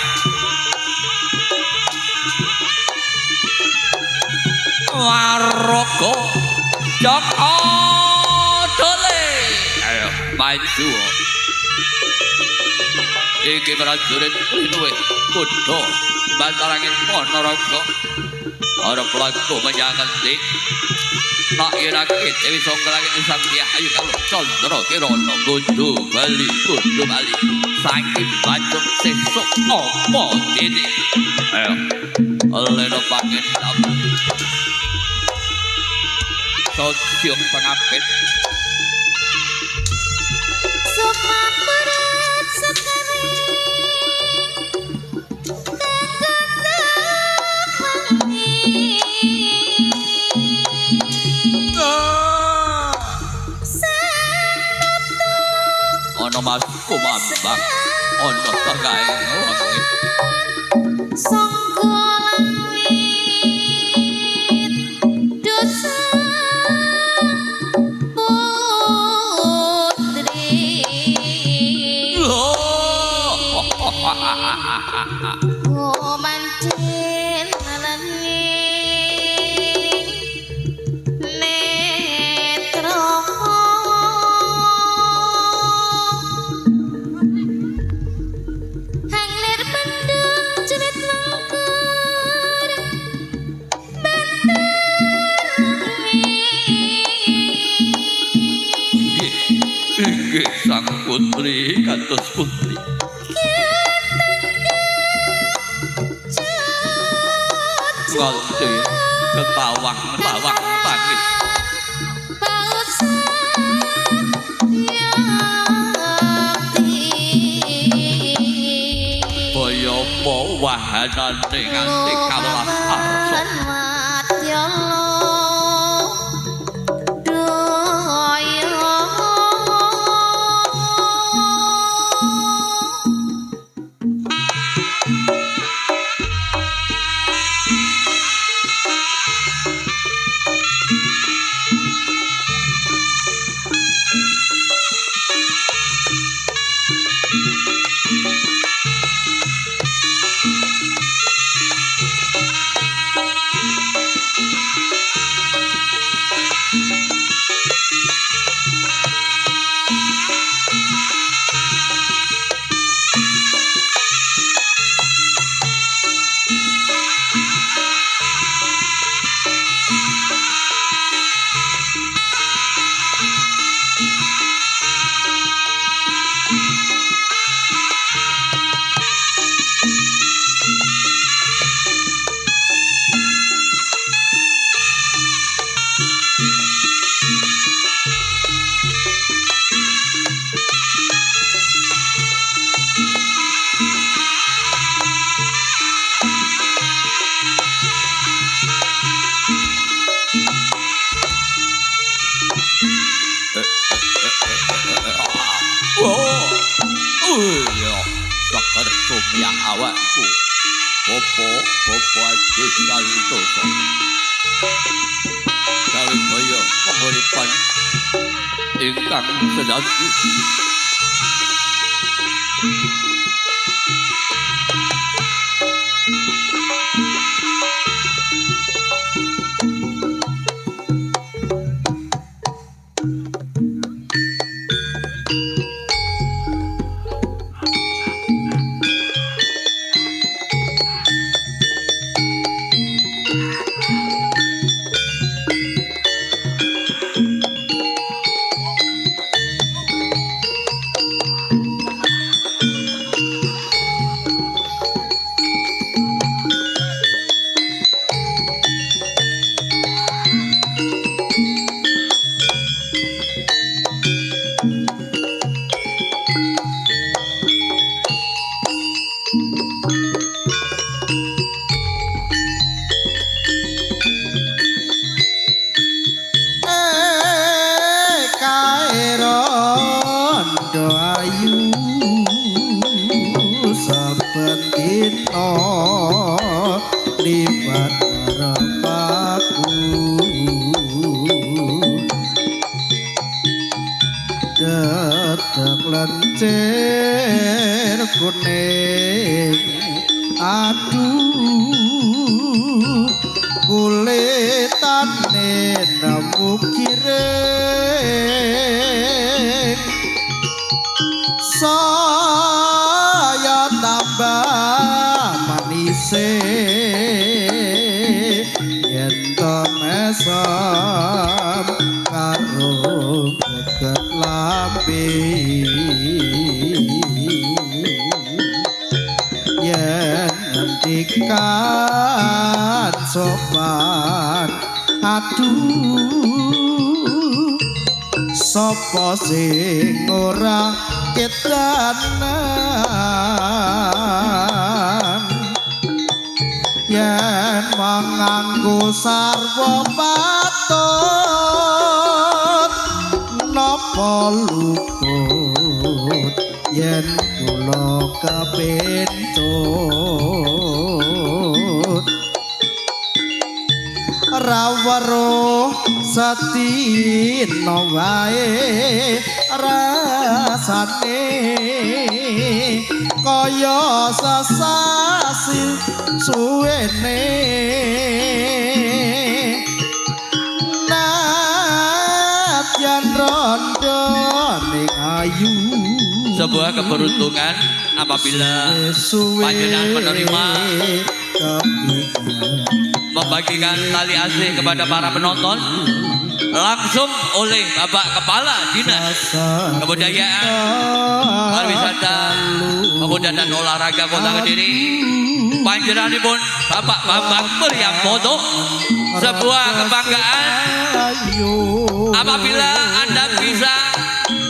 Warogo Joko Dole. Ayo maju. Iki prajurit Linuwe kuda bantarangin Ponorogo. Arep laku menyang endi? Nak irake Dewi Songgolangit Sang Hyang Kalau Candra Kirana kudu bali saking bacok sesuk apa dene. Ayo leno pangendamu. Sosium pengapit Sumamurat sekali ono mas kumambang ono tengah wangi sang putri kantos putri nganti ketawang tangis boyo wahanane nganti kalah arsa ya awakku Bopo Agus Santoso gawe kaya penguripan ingkang sejati libat harapaku detek lencir kuning aduh kulitane nemu kiring saya tambah manise yen to mesam karo boget lambe yen ngendikan sopan aduh sapa sing ora kedanan yen manganggo sarwa patut napa luput yen kula kapentut rawaro satino wae rasane kaya sesasi suwene nadyan rondo ning ayu sebuah keberuntungan apabila panjenengan menerima membagikan tali asih kepada para penonton langsung oleh Bapak Kepala Dinas Kebudayaan, Pariwisata, Pemuda dan Olahraga Kota Kediri, panjenenganipun Bapak Bambang Priambodo. Sebuah kebanggaan apabila Anda bisa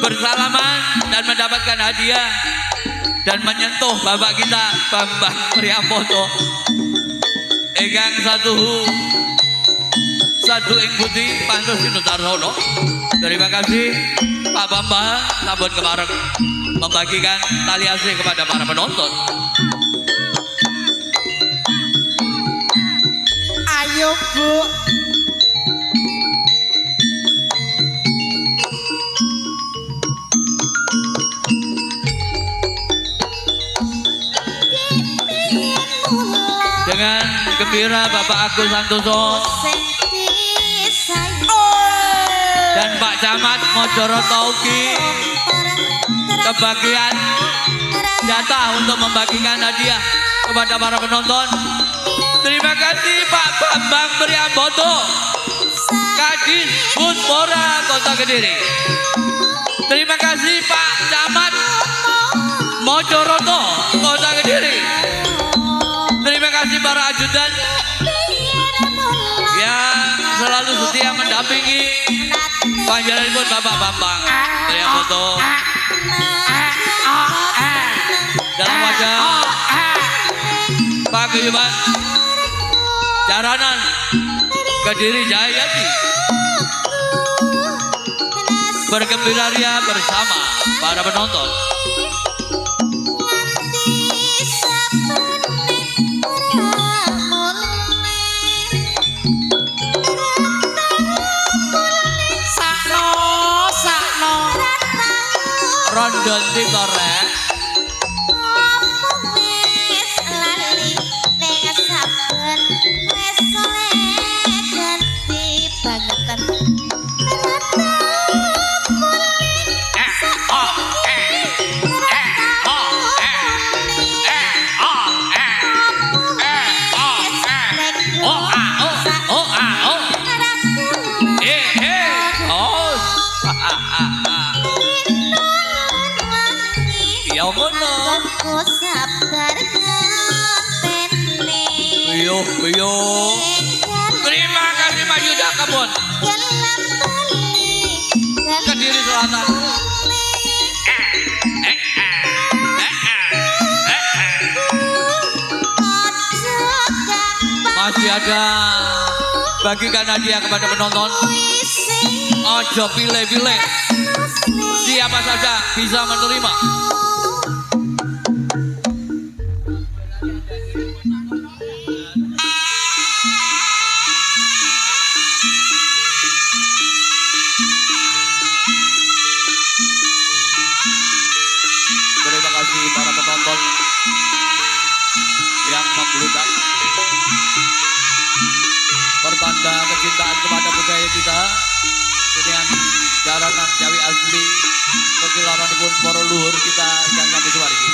bersalaman dan mendapatkan hadiah dan menyentuh Bapak kita Bambang Priambodo ingkang satu ing putih pantos Sinutarsono. Terima kasih Pak Bambang sampun kepareng membagikan tali asih kepada para penonton. Ayo Bu. Dengan gembira Bapak Agus Santoso dan Pak Camat Mojoroto Ugi kebagian jatah untuk membagikan hadiah kepada para penonton. Terima kasih Pak Bambang Priambodo, Kadis Budpora Kota Kediri. Terima kasih Pak Camat Mojoroto Kota Kediri. Terima kasih para ajudan yang selalu setia mendampingi panjenenganipun Bapak Bambang Priambodo dalam wajah paguyuban Jaranan Kediri Jayati bergembira ria bersama para penonton. Padha ndi kok rek? Wis lali ning saben wis oleh ganti bangetan. Ya ngono. Aku sabar ngenteni. Yo. Terima kasih Pak Yuda Kebon. Kediri Selatan. Masih ada bagikan hadiah kepada penonton. Ojo pilih-pilih. Siapa saja bisa menerima. Terima kasih para penonton yang membludak. Pertanda kecintaan kepada budaya kita. Kesenian jaranan Jawi asli. Perkilaranipun para luhur kita yang kami suwargi.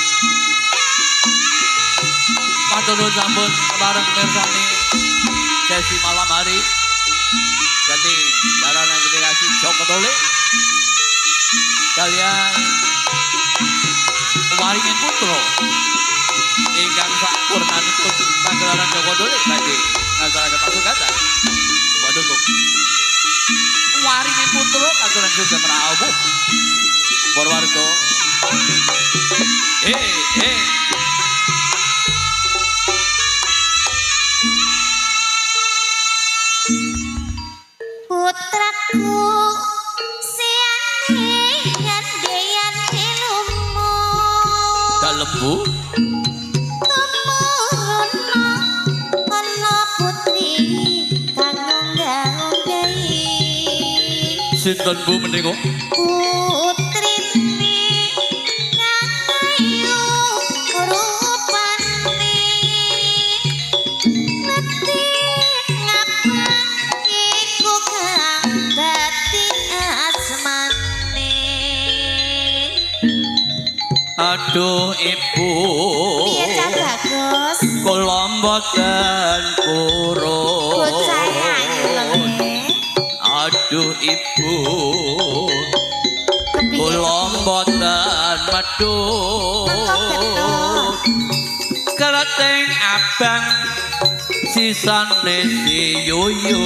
Matur nuwun sampun bareng mirsani sesi malam hari. Jadi jaranan generasi Joko Tole. Kalian Waringin Putra ingkang sampurnanipun pagelaran Joko Tole badhe ngasaraken pasugatan. Wadukung Waringin Putra kagungan Sugeng Rawu. Para warga. Putraku siane gandean dilumu. Dalembu Tumuruna ana putri kang nggah-nggahi. sinten Bu menika? Putrine kang ayu rupane. Ngerti ngapa iku kang dadi asmane. Aduh Ibu. Piye Cak Bagus? Kula mboten purun. Bocah ayu lho. Aduh Ibu. Kepiye? Kula mboten medhun. Keleting abang sisane si yuyu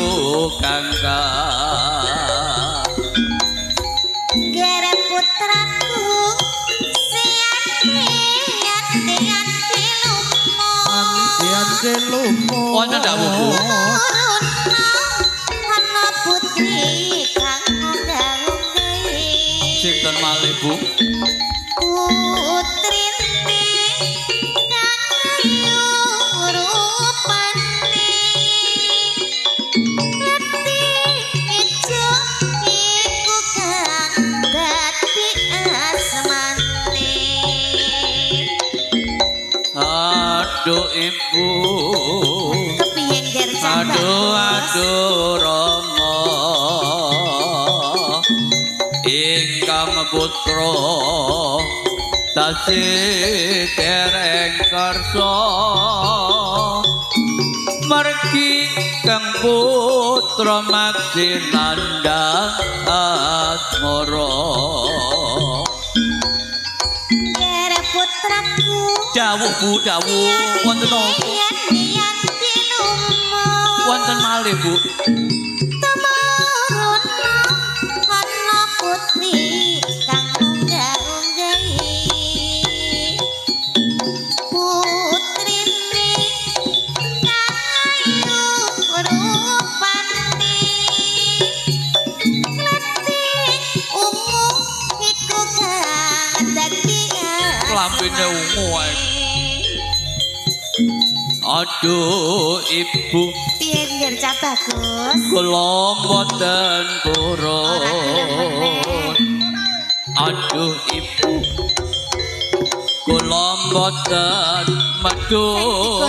kangkang. Gere putraku siane yanti lumo. Wonten dawuh Bu. Turuna ana putri kang nggah-nggahi. Sinten malih Bu? Putrine kang ayu rupane. Ngerti ijo iku kang dadi asmane. Aduh Ibu. Kepiye Nger Cak Bagus? Aduh Rama. Ingkang putra tasih dereng karsa. Margi kang putra maksinanda asmara. Gere putraku Dawuh Bu, dawuh. Wonten napa? yanti lumo. Wonten malih Bu. Tumuruna ana putri kang nggah-nggahi. Putrine kang ayu rupane. Ngerti ungu iku kang dadi Klambine ungu ae. Aduh Ibu. Piye Nger Cak Bagus? Kula mboten Ora gelem purun. meneh. aduh ibu kula mboten medun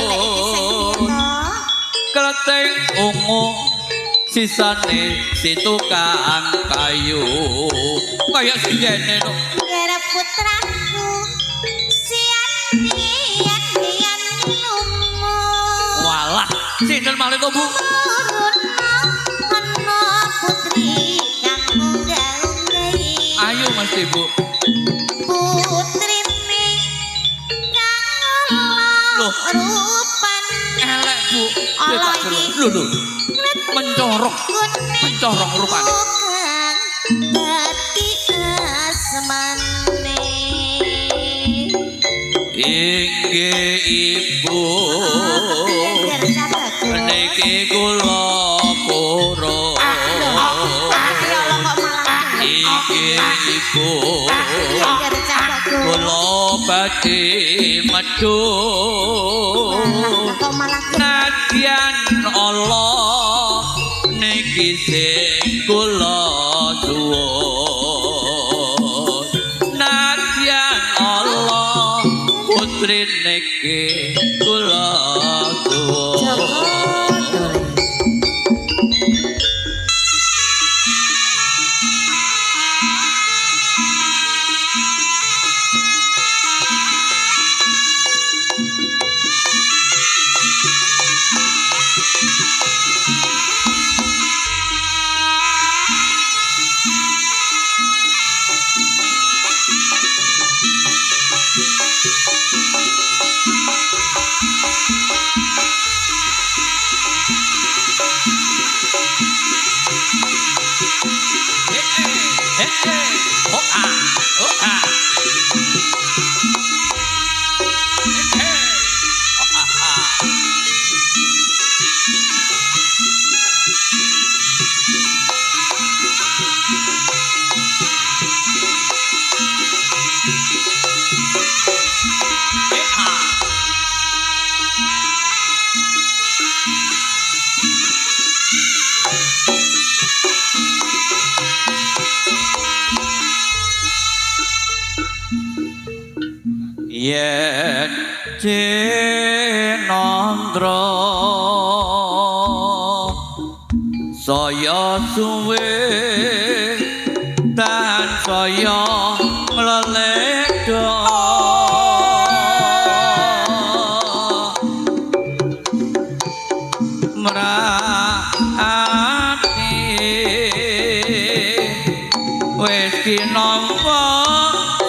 kleting ungu sisane si tukang kayu kaya sinjene no Gara putraku sian lumu walah sinten malih to Bu Ana putri kang unggal-unggai ayo Mas Ibu putrine kang Loh. rupan elek Bu Ala Cetak iki. lho mencorok rupane dadi asmane inggih Ibu biar sahabatku niki kula purun inggih Ibu biar sahabatku kula badhe medun kok malah nadyan Allah niki sing kula suwun nadyan Allah putri niki kula suwun yen cinandra saya suwe dan saya mleledo merati wis kinampa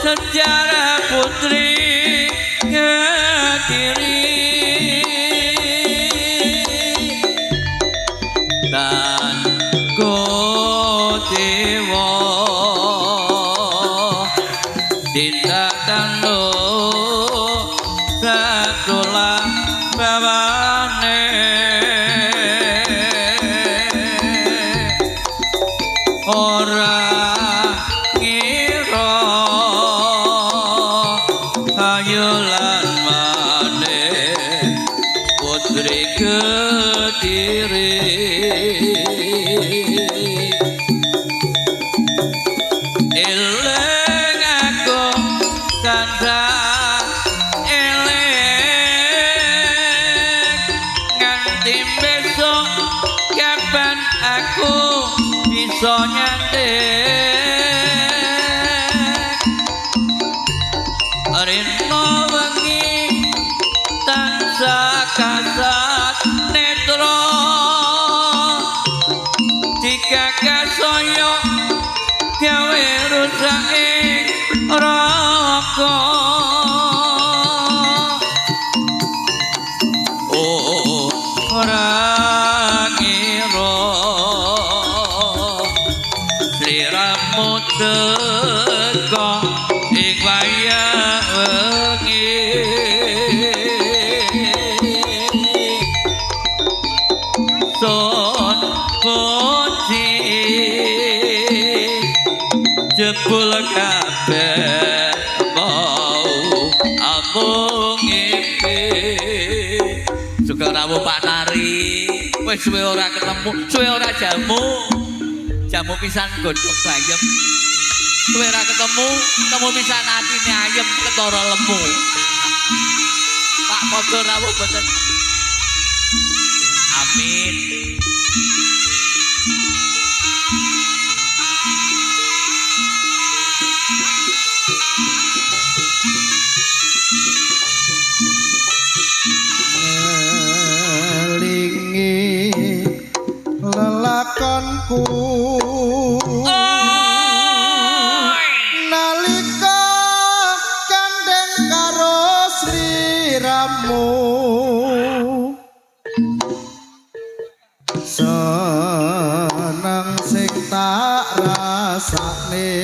sejarah putri Kediri dan Godewa tidak tando satulah bawane ora ngira ayulan maneh putri Kediri eling aku tansah eling nganti besok kapan aku bisa nyandek rino wengi tansah kasat netra jika kasaya gawe rusak ing raka oh ora ngira sliramu teka ing wayah wengi son puji jebul kabeh mau amung ngipi juga rawuh Pak Nari wis suwe ora ketemu suwe ora jamu pisan gondong bayem Kowe ra ketemu pisan atine ayem ketara lemu. Pak padha rawuh mboten. Amin. Elingi lelakonku nalika kandeng karo sliramu seneng sing tak rasane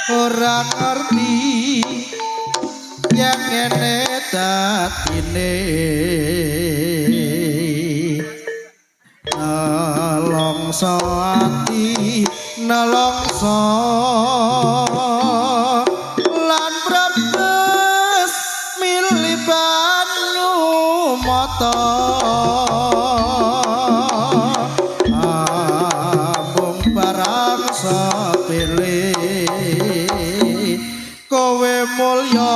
ora ngerti yang ngene datine nelongso ati nelongso lan brebes milih banyu mata ambung barang sepele kowe mulya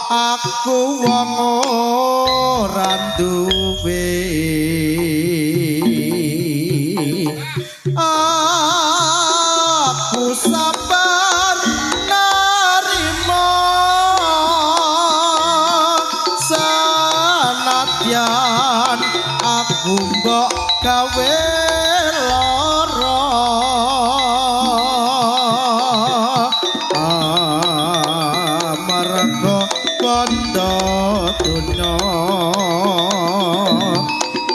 aku wong ora duwe aku sabar narima sanadyan aku mbok gawe lara amarga kandha donya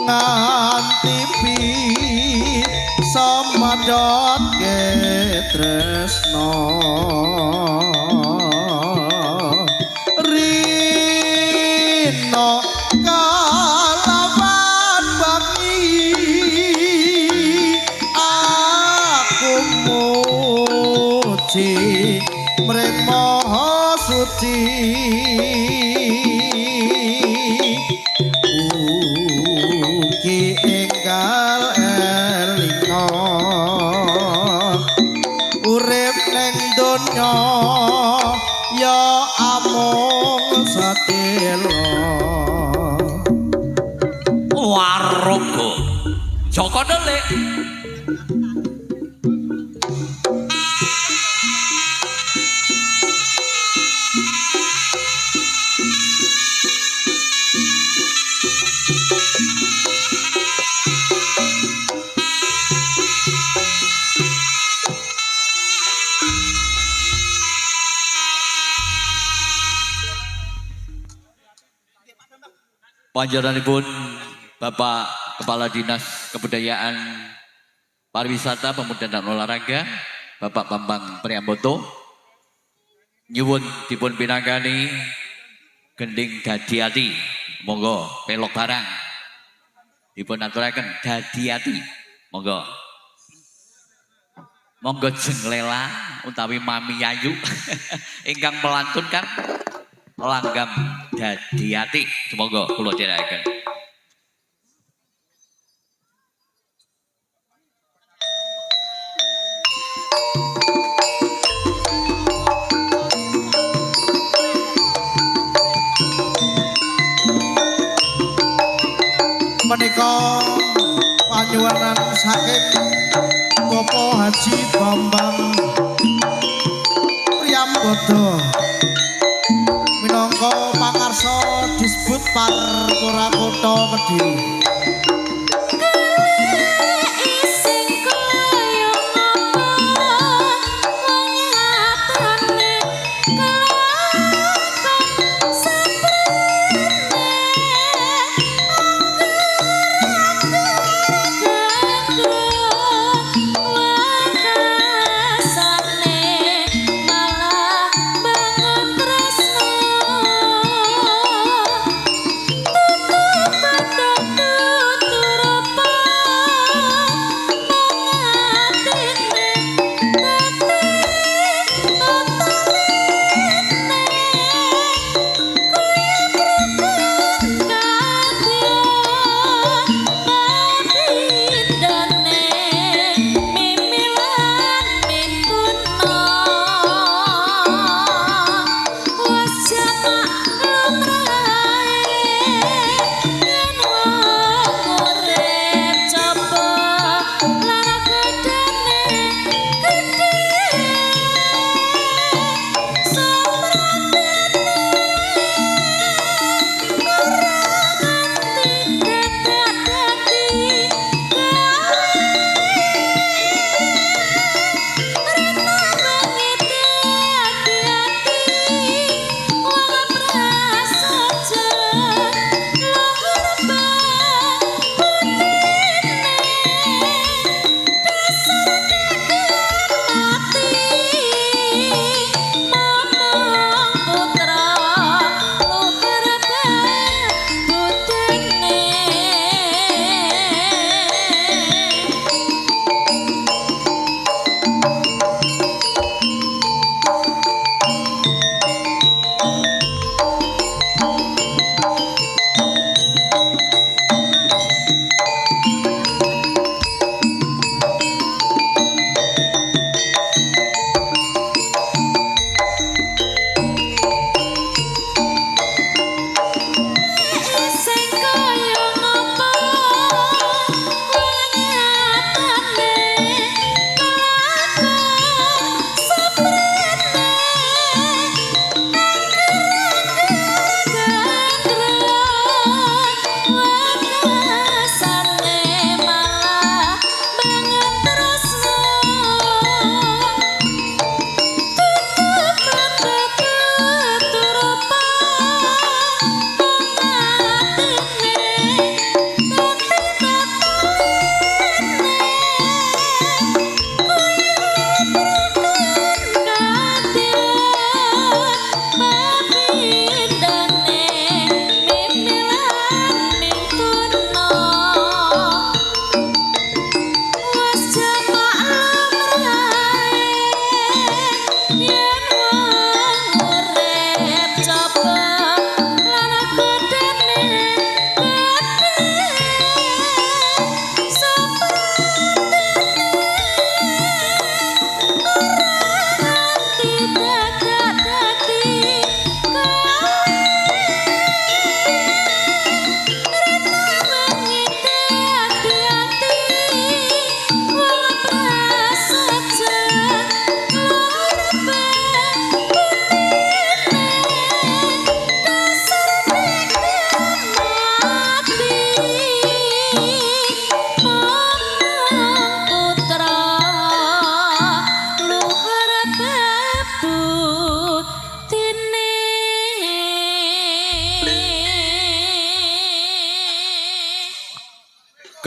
nganti bisa madhotke tresno rino kalawan baki aku muji mring maha suci ugi enggal elinga urip ning donya ya amung satela Waraga Jaka Delik. Panjenenganipun Bapak Kepala Dinas Kebudayaan Pariwisata Pemuda dan Olahraga Bapak Bambang Priamboto nyuwun dipun pinanggani gending dadi ati monggo pelok barang dipun aturaken dadi ati monggo jenglela utawi Mami Yayu ingkang melantunkan langgam dadi ati semoga kula dherekaken. menika panyuwunan saking Bapak Haji Bambang Priambodo minangka pakarsa disebut Parpora Kota Kediri. Thank you.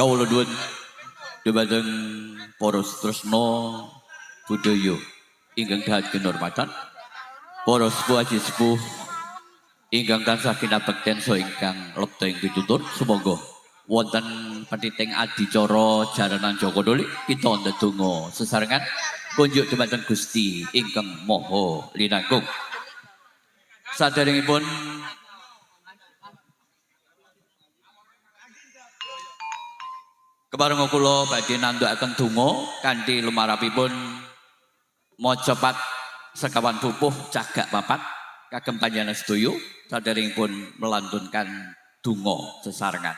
kawula nuwun dhumateng para tresna budaya ingkang dahat kinurmatan para sepuh aji sepuh ingkang tansah kinabekten saha ingkang lebda ing pitutur sumangga wonten petiting adicara jaranan Joko Doli kita ndedonga sesarengan kunjuk dhumateng Gusti ingkang Maha Linanggung. Saderengipun kepareng kula badhe nandhakaken donga kanthi lumarapipun maca pat sekawan pupuh cagak papat kagem panjenengan sedaya saderengipun melantunkan donga sesarengan.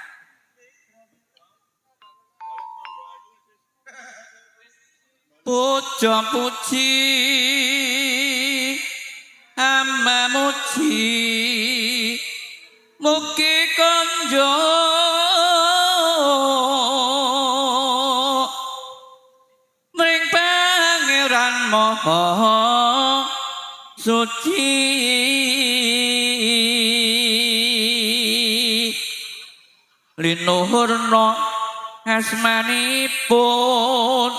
Puja puji hamba muji mugi konjo mring pangeran maha suci linuhurna asmanipun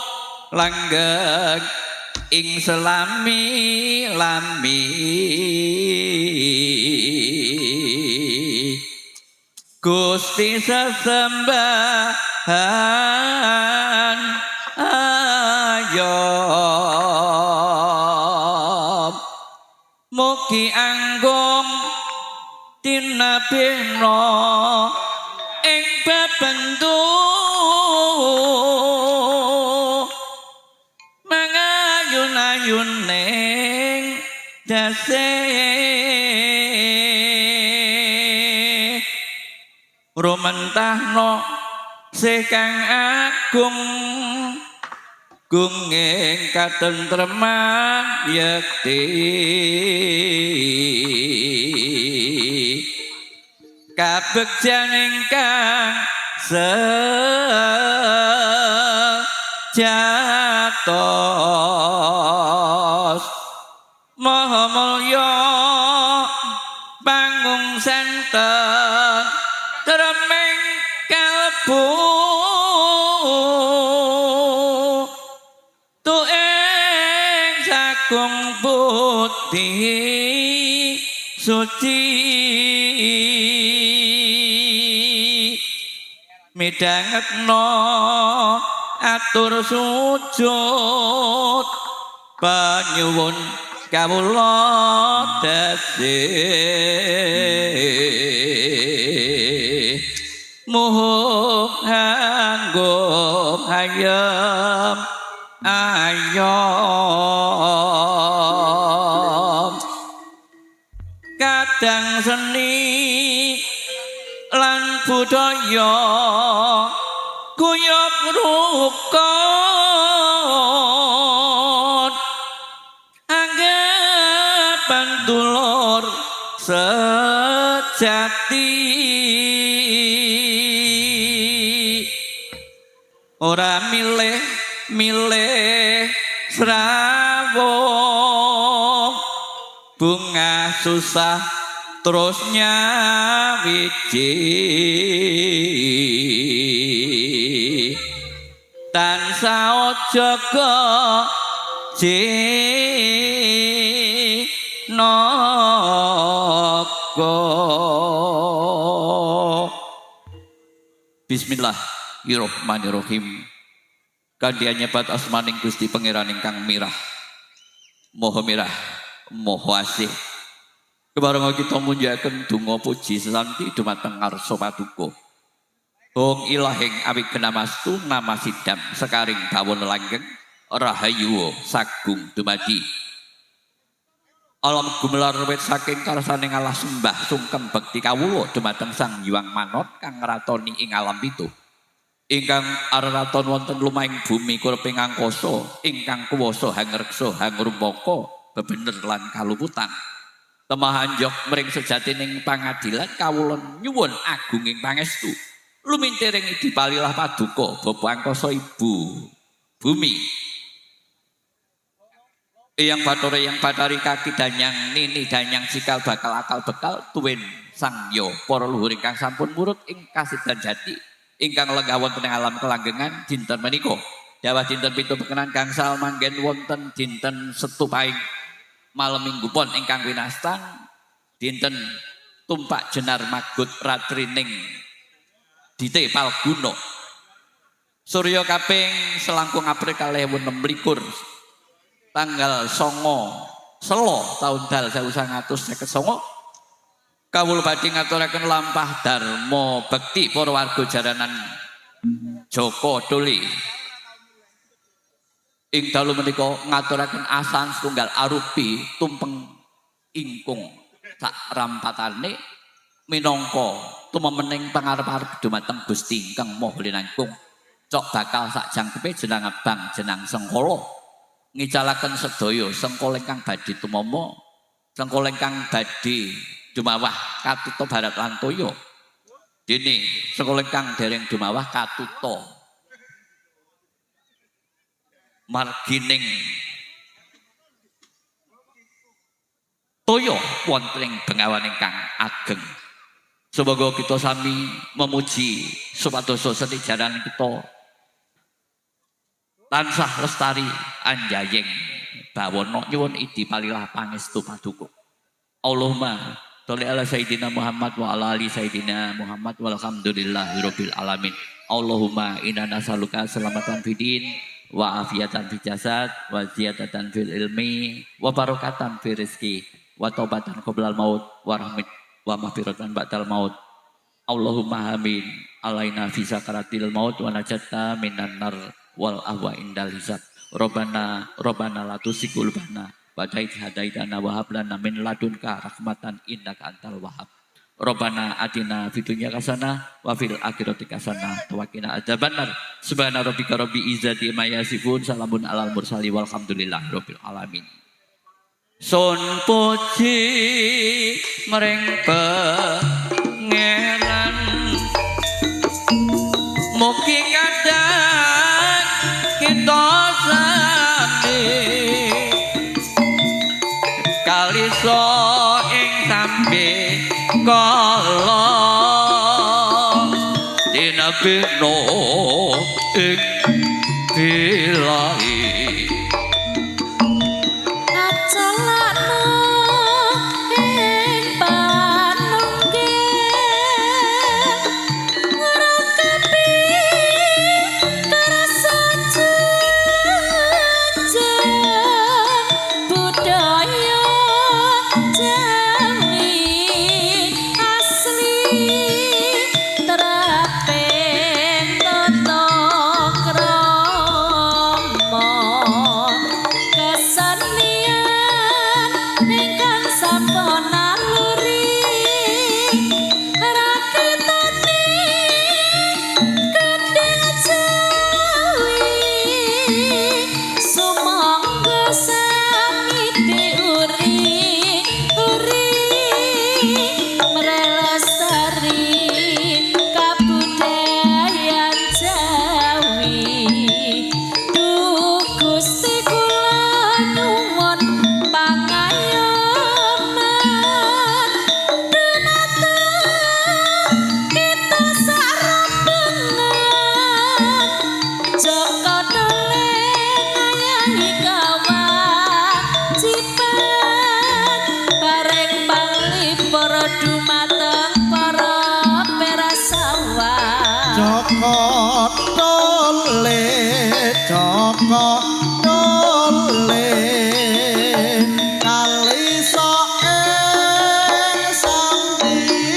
langgeng ing selami lami Gusti sesembahan ayom mugi anggung tinabena ing bebentuk ayun-ayuning dase rumentahno sekang agung gunging katentreman yekti kabegjan ingkang sejatos maha mulya pangung senten tremeng kalbu tuing sagung putih suci midhangetna atur sujud panyuwun kawula tasih muhung anggung ayem ayom kadang seni lan budaya guyub rukun anggapan dulur sejati ora milih srawung bunga susah terus nyawiji tansah jaga jinaka. Bismillahirrahmanirrahim. Kanthi nyebat asmaning Gusti Pangeran ingkang mirah maha asih. Kebareng kita munjahaken donga puji sesanti dumateng ngarsa paduka. Hong ilahing awit genamastu nama sidam sekaring bawon langgeng rahayu sagung dumadi. Alam gumelar wit saking karsaning Allah sembah sungkem bekti kawula dumateng Sang Hyang Manot kang ngratoni ing alam pitu. Ingkang araton wonten lumahing bumi kurping angkasa ingkang kuwasa hangreksa hangrumpaka bebener lan kaluputan. Temahanjok mring sejatining pangadilan kawula nyuwun agunging pangestu. Lumintiring dipalilah paduka Bapa angkasa ibu bumi. Eyang batore yang batari kaki danyang nini danyang sikal bakal akal bekal tuwin sangya para luhur ingkang sampun murut ing kasidhan jati ingkang lenggah wonten ing alam kelanggengan dinten menika dawuh dinten pitu pekenan gangsal manggen wonten dinten setupahing malam minggu pon ingkang winastan dinten tumpak jenar magut ratrining dite palguna surya kaping selangkung April kalih 26 tanggal 9 Selo tahun dal 1959 kawula badhe ngaturaken lampah dharma bekti para warga jaranan Joko Doli ing dalu menika ngaturaken asan setunggal arupi tumpeng ingkung sak rampatane minangka tumemening pangarep-arep dumateng Gusti ingkang Maha Linangkung cok bakal sak jangkepe jeneng abang jeneng Sengkala ngicalaken sedaya Sengkala ingkang badhe tumama Sengkala ingkang badhe dumawah katuta barat lan toya dene Sengkala ingkang dereng dumawah katuta margining toya wonten ing bengawan ingkang ageng. Semoga kita sami memuji supados seni jaranan kita tansah lestari anjayeng bawana nyuwun idi palilah pangestu paduka. Allahumma sholli ala sayyidina Muhammad wa ala ali sayyidina Muhammad walhamdulillahirabbil alamin. Allahumma inna nas'aluka salamatan fid wa afiatan fi jasad wa ziyadatan fil ilmi wa barakatan fi rizki wa taubatan qoblal maut wa rahmat wa maghfiratan ba'dal maut. Allahumma amin alaina fi sakaratil maut wa najata minan nar wal ahwa indal hisab. Rabbana la tuzigh qulubana ba'da idh hadaitana wa hab lana min ladunka rahmatan innaka antal wahhab. Rabbana atina fid dunya hasanah wa fil akhirati hasanah wa qina adzabannar. Subhana rabbika rabbil izzati amma yasifun salamun alal mursalin walhamdulillahi rabbil alamin. Sun puji mring pangeran mugi kadang kita sami kalisa ing sampe kala dinabino ing bilahi ajalana ing panunggih ngrakapi karasa janjang budaya Jawi asli terapin tata krama kesenian ingkang sampun naluri rakitane kendhing Jawi sumangga sami diuri melestari kabudayan Jawi. Duh Gusti kula nyuwun pangayoman dumateng kita sarebengan Joko Dole ngayahi kewajiban bareng panglipur dumateng para perasawan. Joko Dole Joko Dole kalisa ing sandikala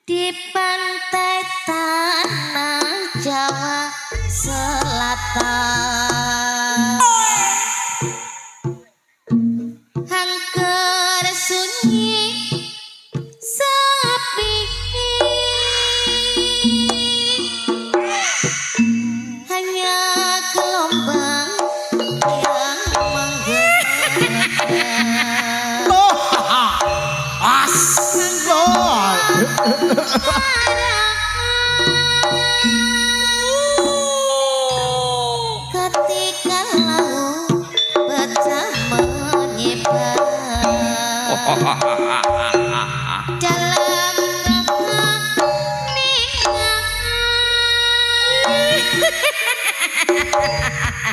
di pantai tanah Jawa Selatan. Angker sunyi sepi, hanya gelombang yang menggerakkan. Ketika laut pecah menyebar dalam keheningan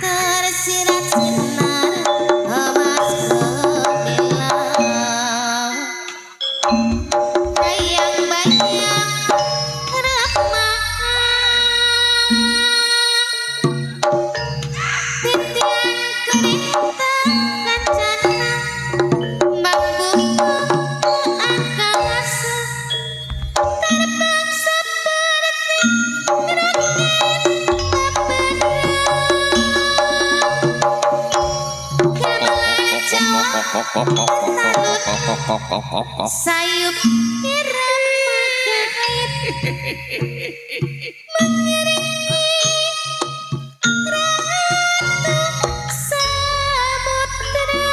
tersirat sinar emas gemilang. Bayang-bayang titian kereta kancana membuka angkasa terbang seperti roket memberat sayup irama gait mengiringi ratu samudra.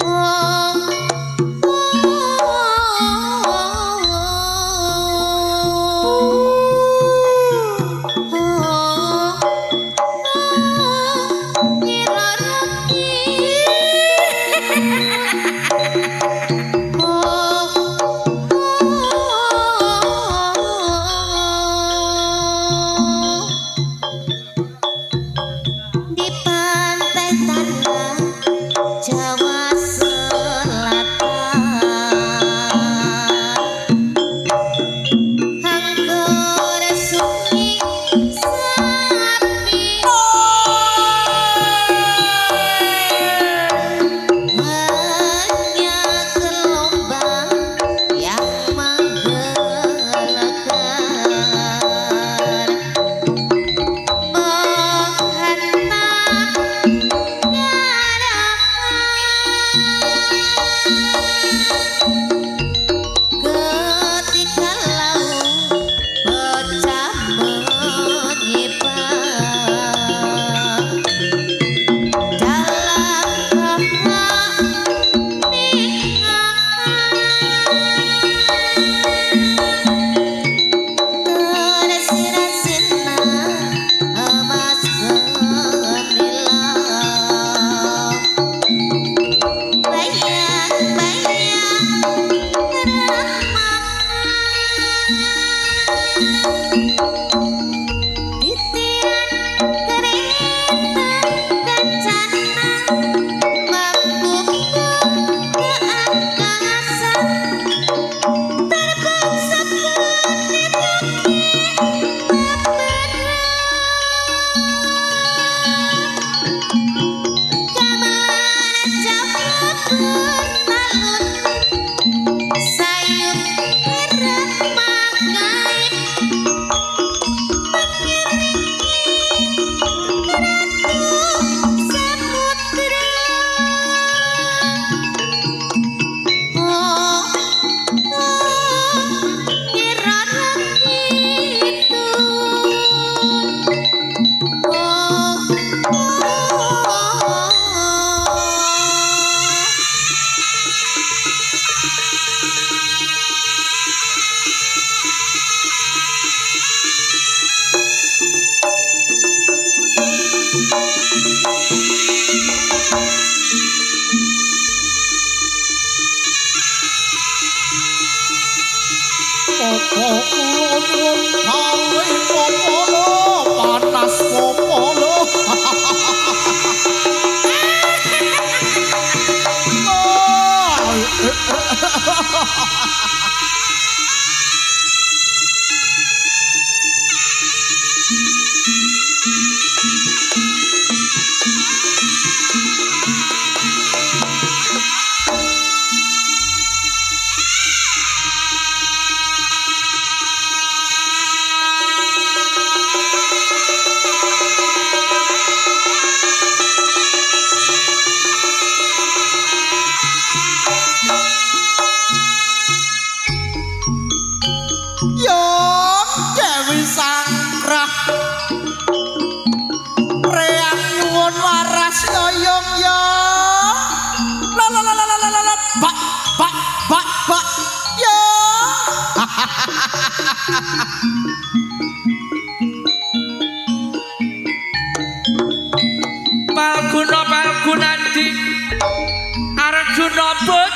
Oh,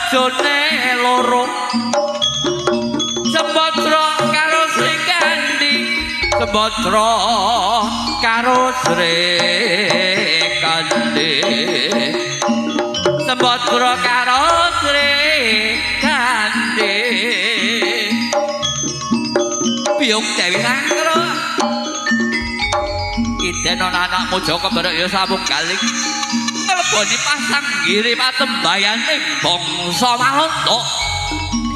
bojone loro Sembadra karo Sri Kandi Sembadra karo Sri Kandi Sembadra karo Sri Kandi Biyung Dewi Sangkara Idenen anakmu Joko Barok ya sambung galing ngleboni pasang giri patembayaning bangsa Walanda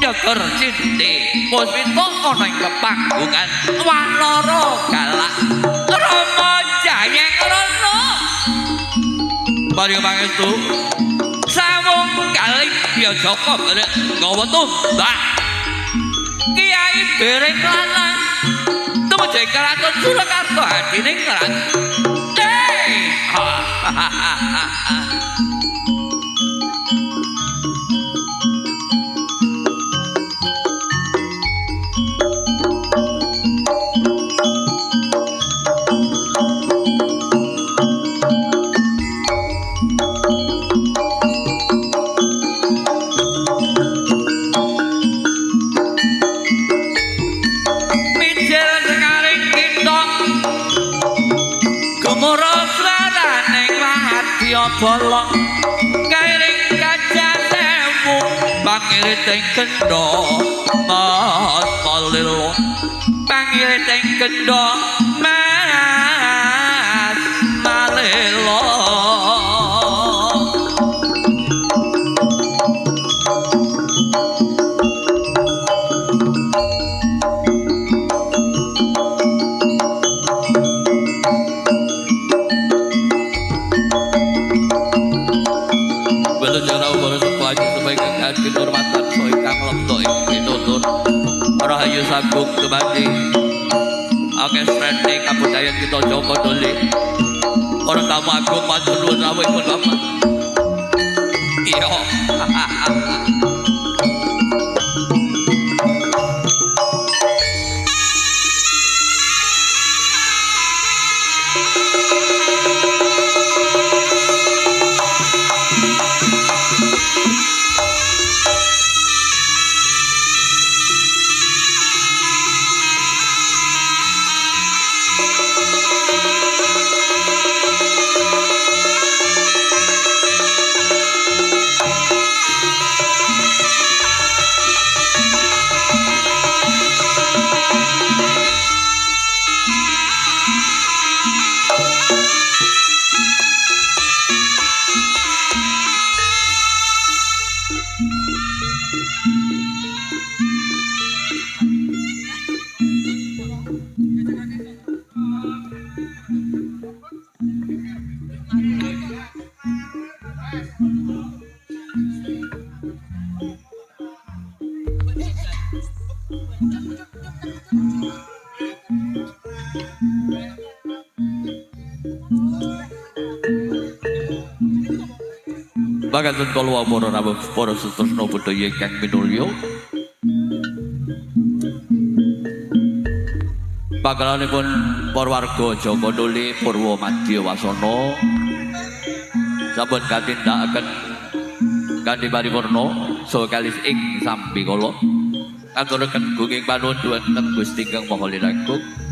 nyeger cinti puspita ana ing panggungan wanara galak Rama Jayeng Rana Mario pangestu sambung galing ya Joko Barok nggawa tumbak Kiai Bereng Lanang tumuju Kraton Surakarta hadining Kraton bolong kairing kaca sewu pangiriting kendha mas malilo pangiriting kendha mas malilo Kinurmatan so ingkang lemto ing pitutur Rahayu Sagung Tumandi Orkestrane kabudayan kita Joko Doli Para tamu agung matur nuwun rawuhipun Bapak Iya Bagasan kalwa para rawuh para sutresna budaya ingkang minulya. Panggelanipun para warga Joko Doli Purwa Madya Wasana sampun katindakaken kanthi paripurna saha kalis ing sambikala. Aturaken gunging panuwun dhumateng Gusti Kang Maha Liragung.